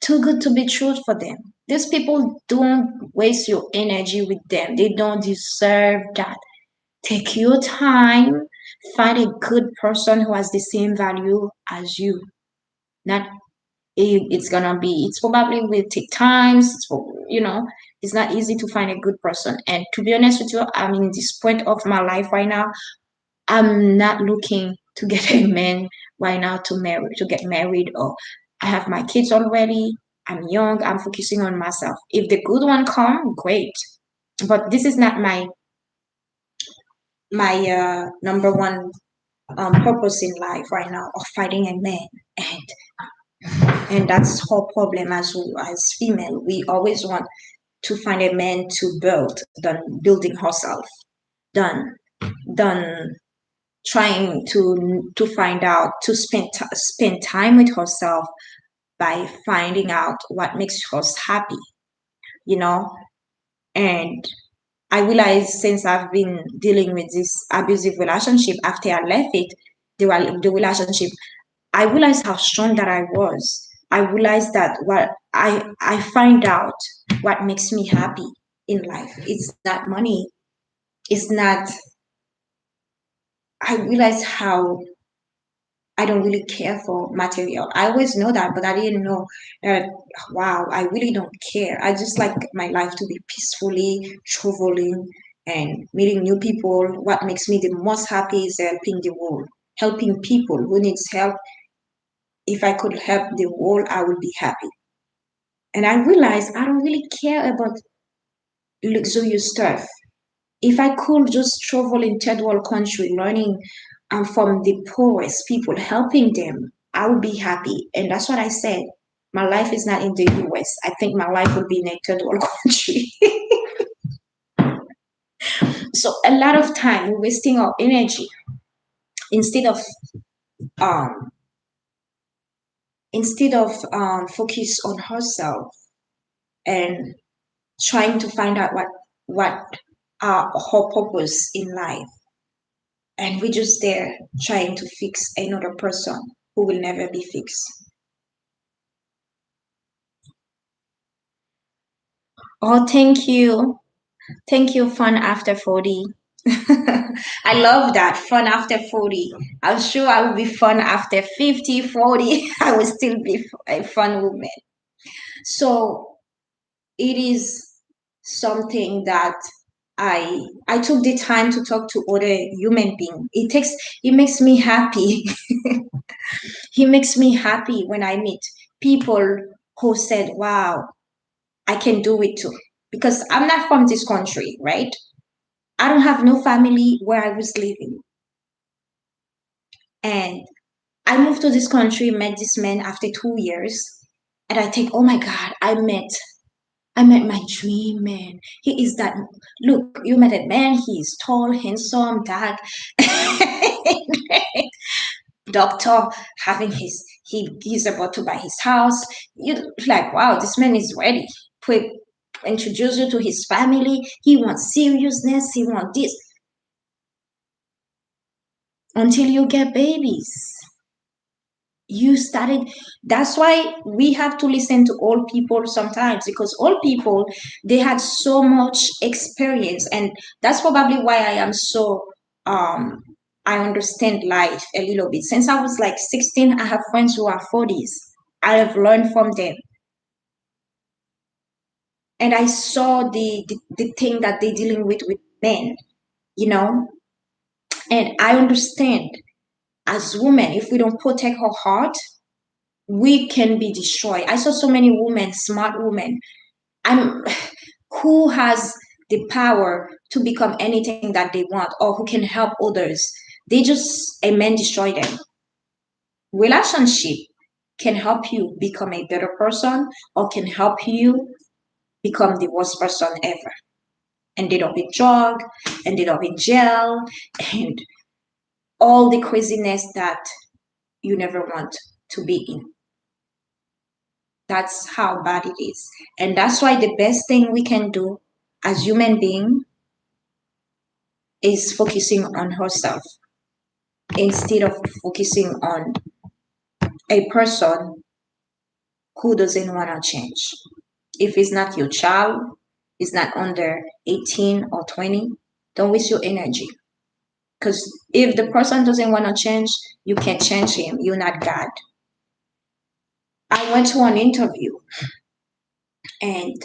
Too good to be true for them. These people, don't waste your energy with them. They don't deserve that. Take your time, find a good person who has the same value as you. Not it's probably will take times. It's not easy to find a good person. And to be honest with you, I'm in this point of my life right now. I'm not looking to get a man right now to get married, or I have my kids already. I'm young. I'm focusing on myself. If the good one come, great. But this is not my number one purpose in life right now, of finding a man. And that's her problem as female. We always want to find a man to build than building herself, than than trying to find out, to spend time with herself by finding out what makes us happy, you know. And I realized, since I've been dealing with this abusive relationship, after I left it, the relationship, I realized how strong that I was. I realized that what I find out what makes me happy in life. It's not money. It's not. I realized how I don't really care for material. I always know that, but I didn't know that. Wow, I really don't care. I just like my life to be peacefully traveling and meeting new people. What makes me the most happy is helping the world, helping people who needs help. If I could help the world, I would be happy. And I realized I don't really care about luxurious stuff. If I could just travel in third world country, learning from the poorest people, helping them, I would be happy. And that's what I said. My life is not in the US. I think my life would be in a third world country. So a lot of time we're wasting our energy instead of um focus on herself and trying to find out what are her purpose in life. And we're just there trying to fix another person who will never be fixed. Oh, thank you. Thank you, fun after 40. I love that. Fun after 40. I'm sure I will be fun after 50, 40. I will still be a fun woman. So it is something that I took the time to talk to other human beings. It makes me happy. It makes me happy when I meet people who said, wow, I can do it too. Because I'm not from this country, right? I don't have no family where I was living. And I moved to this country, met this man after 2 years. And I think, oh my God, I met my dream man. He is that. Look, you met a man. He is tall, handsome, dark, doctor, having he's about to buy his house. You like, wow, this man is ready. Put introduce you to his family. He wants seriousness. He wants this until you get babies. You started. That's why we have to listen to old people sometimes, because old people, they had so much experience, and that's probably why I am so um I understand life a little bit. Since I was like 16, I have friends who are 40s. I have learned from them, and I saw the thing that they're dealing with men, you know. And I understand, as women, if we don't protect our heart, we can be destroyed. I saw so many women, smart women, I'm who has the power to become anything that they want, or who can help others. They just a man destroy them. Relationship can help you become a better person, or can help you become the worst person ever. Ended up in drug, ended up in jail, and all the craziness that you never want to be in. That's how bad it is. And that's why the best thing we can do as human being is focusing on herself instead of focusing on a person who doesn't want to change. If it's not your child, it's not under 18 or 20, don't waste your energy. Because if the person doesn't want to change, you can't change him. You're not God. I went to an interview, and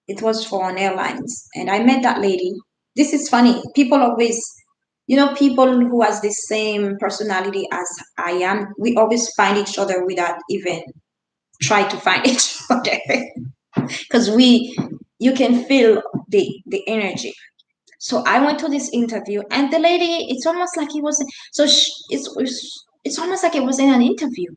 it was for an airlines, and I met that lady. This is funny. People always, people who has the same personality as I am, we always find each other without even try to find each other, because you can feel the energy. So I went to this interview, and the lady, it's almost like it wasn't. So it's almost like it wasn't an interview,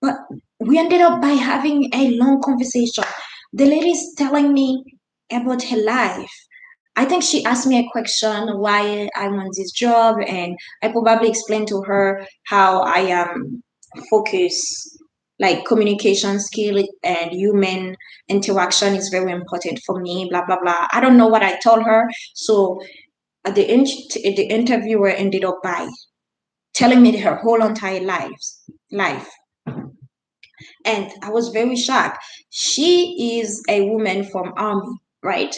but we ended up by having a long conversation. The lady's telling me about her life. I think she asked me a question why I want this job, and I probably explained to her how I am focused, like communication skill and human interaction is very important for me. Blah blah blah. I don't know what I told her. So at the interviewer ended up by telling me her whole entire life, and I was very shocked. She is a woman from army, right?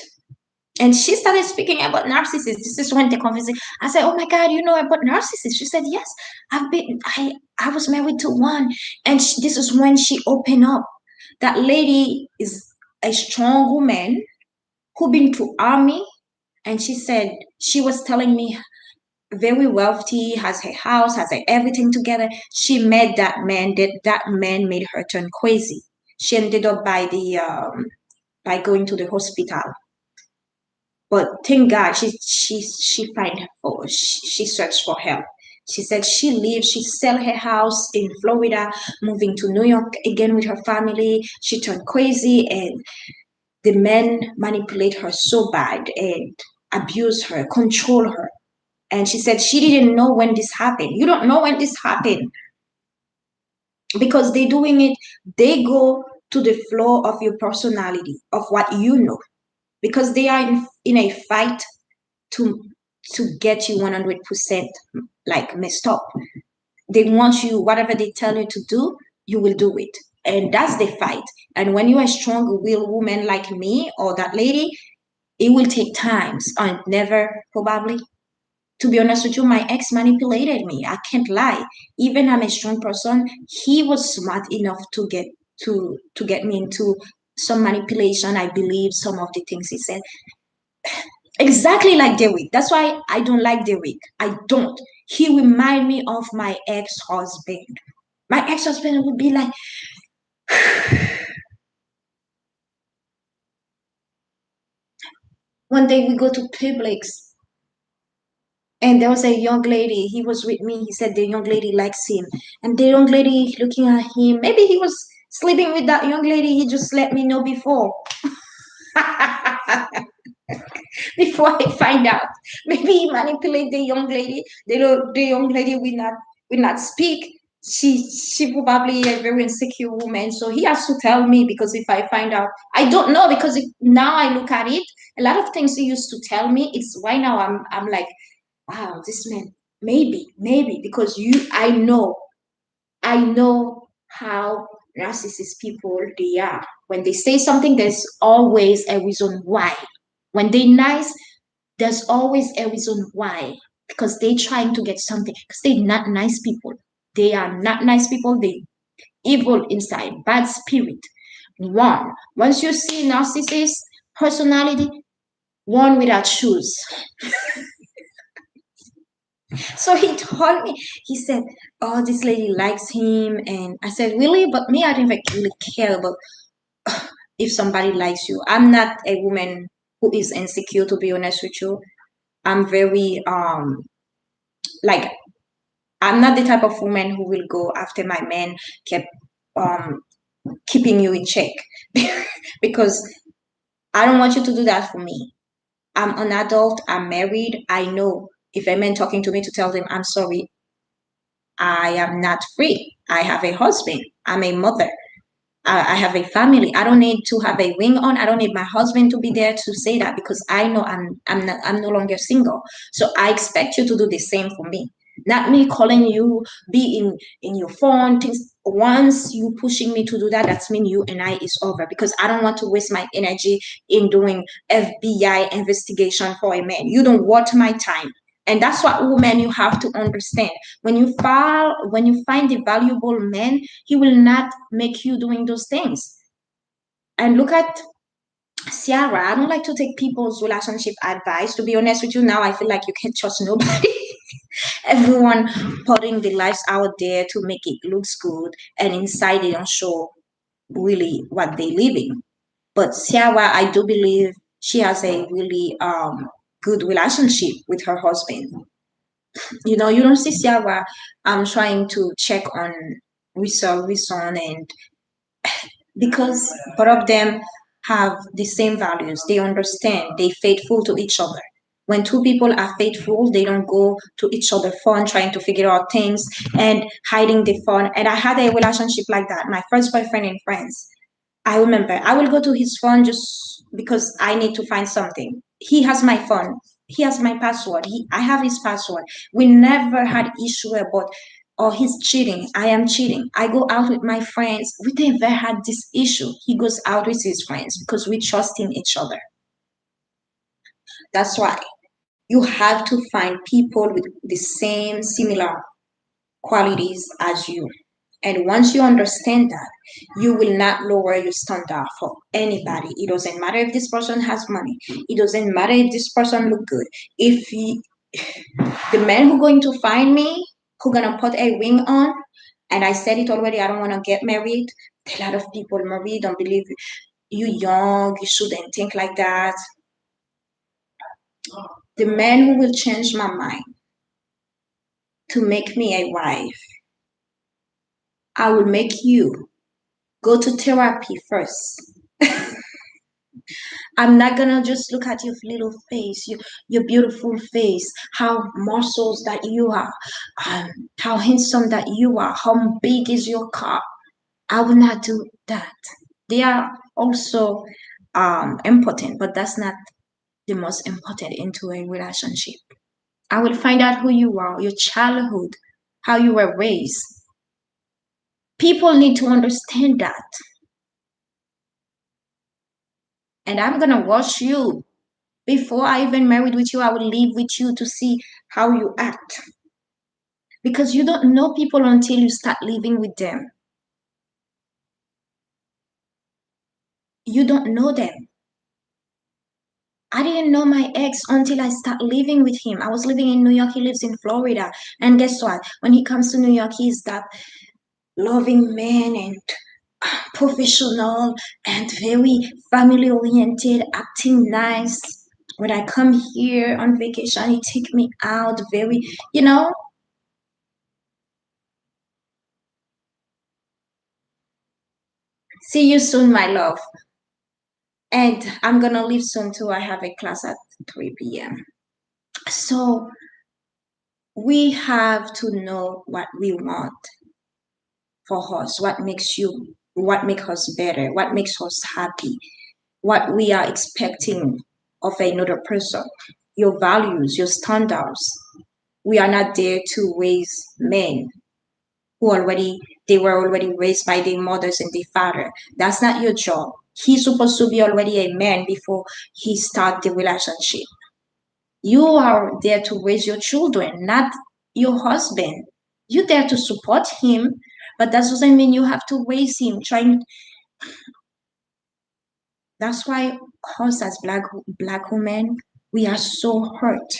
And she started speaking about narcissists. This is when the conversation. I said, "Oh my God, you know about narcissists?" She said, "Yes, I was married to one." And this is when she opened up. That lady is a strong woman who been to army. And she said she was telling me very wealthy, has her house, has her everything together. She met that man. That man made her turn crazy. She ended up by going to the hospital. But thank God, she find oh, she searched for help. She said she leaves. She sell her house in Florida, moving to New York again with her family. She turned crazy, and the men manipulate her so bad and abuse her, control her. And she said she didn't know when this happened. You don't know when this happened because they're doing it. They go to the flow of your personality, of what you know, because they are in a fight to get you 100% like messed up. They want you, whatever they tell you to do, you will do it. And that's the fight. And when you're a strong willed woman like me or that lady, it will take times and never probably. To be honest with you, my ex manipulated me. I can't lie. Even I'm a strong person, he was smart enough to get me into some manipulation. I believe some of the things he said. Exactly like Derek. That's why I don't like Derek. I don't. He remind me of my ex-husband. My ex-husband would be like, one day we go to Publix and there was a young lady. He was with me. He said the young lady likes him. And the young lady looking at him, maybe he was sleeping with that young lady. He just let me know before. Before I find out. Maybe he manipulate the young lady. The young lady will not speak. She probably a very insecure woman. So he has to tell me because if I find out, I don't know because now I look at it, a lot of things he used to tell me. It's why now I'm like, wow, this man maybe because I know how narcissist people they are. When they say something, there's always a reason why. When they nice, there's always a reason why. Because they trying to get something. Because they're not nice people. They are not nice people. They evil inside, bad spirit. One. Once you see narcissist personality, one without shoes. So he told me, he said, oh, this lady likes him. And I said, really? But me, I didn't really care about if somebody likes you. I'm not a woman who is insecure, to be honest with you. I'm very, like, I'm not the type of woman who will go after my man kept um, keeping you in check because I don't want you to do that for me. I'm an adult, I'm married. I know if a man talking to me to tell them, I'm sorry, I am not free. I have a husband. I'm a mother. I have a family. I don't need to have a ring on. I don't need my husband to be there to say that because I know I'm no longer single. So I expect you to do the same for me. Not me calling you, be in your phone. Things once you pushing me to do that, that's mean you and I is over because I don't want to waste my energy in doing FBI investigation for a man. You don't want my time. And that's what women you have to understand. When you find a valuable man, he will not make you doing those things. And look at Ciara. I don't like to take people's relationship advice. To be honest with you, now I feel like you can't trust nobody. Everyone putting their lives out there to make it looks good, and inside they don't show really what they living. But Ciara, I do believe she has a really good relationship with her husband. You don't see Ciara trying to check on Wilson and because both of them have the same values. They understand. They faithful to each other. When two people are faithful, they don't go to each other phone trying to figure out things and hiding the phone. And I had a relationship like that. My first boyfriend in France. I remember I will go to his phone just because I need to find something. He has my phone. He has my password. I have his password. We never had issue about or he's cheating. I am cheating. I go out with my friends. We never had this issue. He goes out with his friends because we trust in each other. That's why you have to find people with the same similar qualities as you. And once you understand that, you will not lower your standard for anybody. It doesn't matter if this person has money. It doesn't matter if this person look good. If he, the man who going to find me, who gonna put a ring on, and I said it already, I don't want to get married. A lot of people, Marie, don't believe you young, you shouldn't think like that. The man who will change my mind to make me a wife, I will make you go to therapy first. I'm not gonna just look at your little face, your beautiful face, how muscles that you are, um, how handsome that you are, how big is your car. I will not do that. They are also important, but that's not the most important into a relationship. I will find out who you are, your childhood, how you were raised. People need to understand that. And I'm gonna watch you. Before I even married with you, I will live with you to see how you act. Because you don't know people until you start living with them. You don't know them. I didn't know my ex until I started living with him. I was living in New York, he lives in Florida. And guess what? When he comes to New York, he's that loving man and professional and very family oriented, acting nice. When I come here on vacation, he take me out very, you know, see you soon, my love. And I'm gonna leave soon too. I have a class at 3 p.m. So we have to know what we want for us, what makes us better, what makes us happy, what we are expecting of another person, your values, your standards. We are not there to raise men who already they were already raised by their mothers and their father. That's not your job. He's supposed to be already a man before he start the relationship. You are there to raise your children, not your husband. You're there to support him, but that doesn't mean you have to raise him. Trying That's why us as black women, we are so hurt.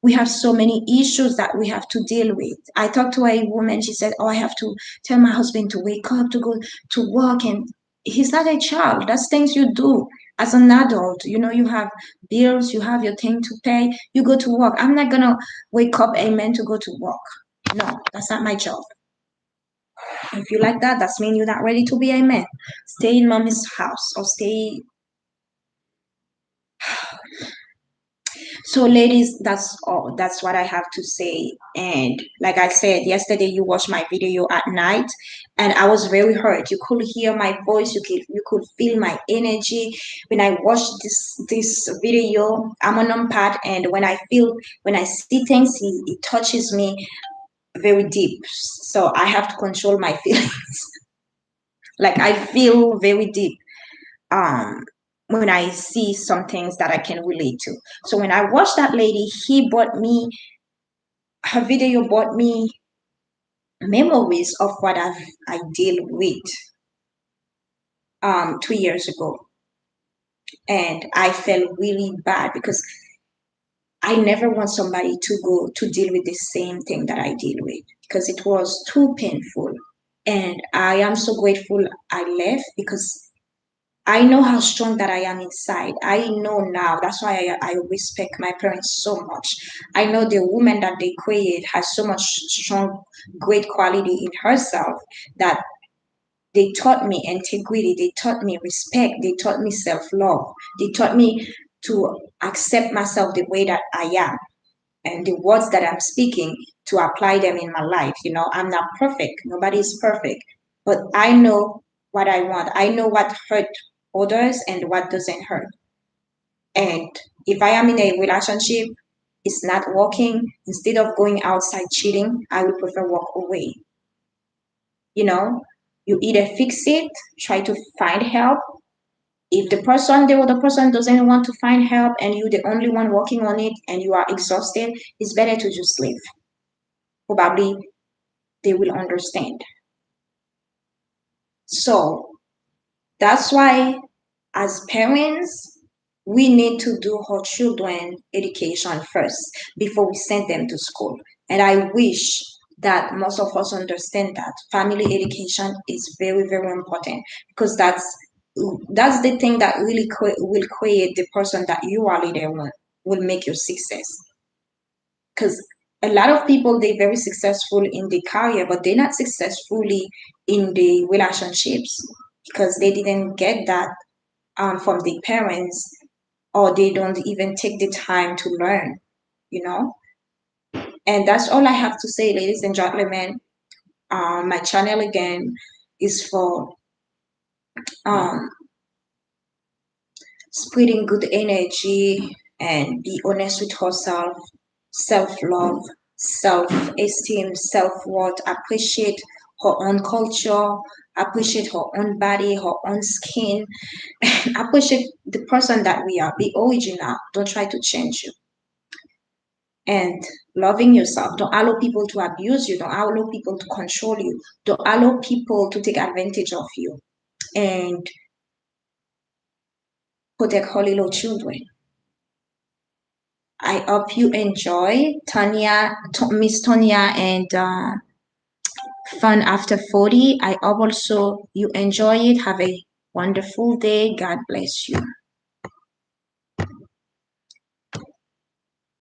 We have so many issues that we have to deal with. I talked to a woman, she said, oh, I have to tell my husband to wake up, to go to work. And he's not a child. That's things you do as an adult. You know, you have bills, you have your thing to pay, you go to work. I'm not going to wake up a man to go to work. No, that's not my job. If you like that, that's mean you're not ready to be a man. Stay in mommy's house or stay. So, ladies, that's all. That's what I have to say. And like I said, yesterday you watched my video at night, and I was very hurt. You could hear my voice. You could feel my energy when I watched this video. I'm an empath, and when I see things, it touches me very deep. So I have to control my feelings. Like I feel very deep. Um, when I see some things that I can relate to. So when I watched that lady, her video brought me memories of what I deal with 2 years ago. And I felt really bad because I never want somebody to go to deal with the same thing that I deal with because it was too painful. And I am so grateful I left because I know how strong that I am inside. I know now. That's why I respect my parents so much. I know the woman that they create has so much strong, great quality in herself that they taught me integrity. They taught me respect. They taught me self-love. They taught me to accept myself the way that I am and the words that I'm speaking to apply them in my life. You know, I'm not perfect. Nobody is perfect. But I know what I want. I know what hurt others and what doesn't hurt. And if I am in a relationship, it's not working, instead of going outside cheating, I would prefer walk away. You know, you either fix it, try to find help. If the other person doesn't want to find help and you're the only one working on it and you are exhausted, it's better to just leave. Probably they will understand. So that's why, as parents, we need to do our children education first before we send them to school. And I wish that most of us understand that family education is very, very important, because that's the thing that really will create the person that you are later on, will make your success. Because a lot of people, they're very successful in the career, but they're not successfully in the relationships, because they didn't get that from the parents, or they don't even take the time to learn, you know. And that's all I have to say, ladies and gentlemen. My channel again is for um, spreading good energy and be honest with herself, self-love, self-esteem, self-worth, appreciate her own culture, appreciate her own body, her own skin, appreciate the person that we are, be original, don't try to change you. And loving yourself, don't allow people to abuse you, don't allow people to control you, don't allow people to take advantage of you, and protect our little children. I hope you enjoy Miss Tonya, and Fun After 40. I hope also you enjoy it. Have a wonderful day. God bless you.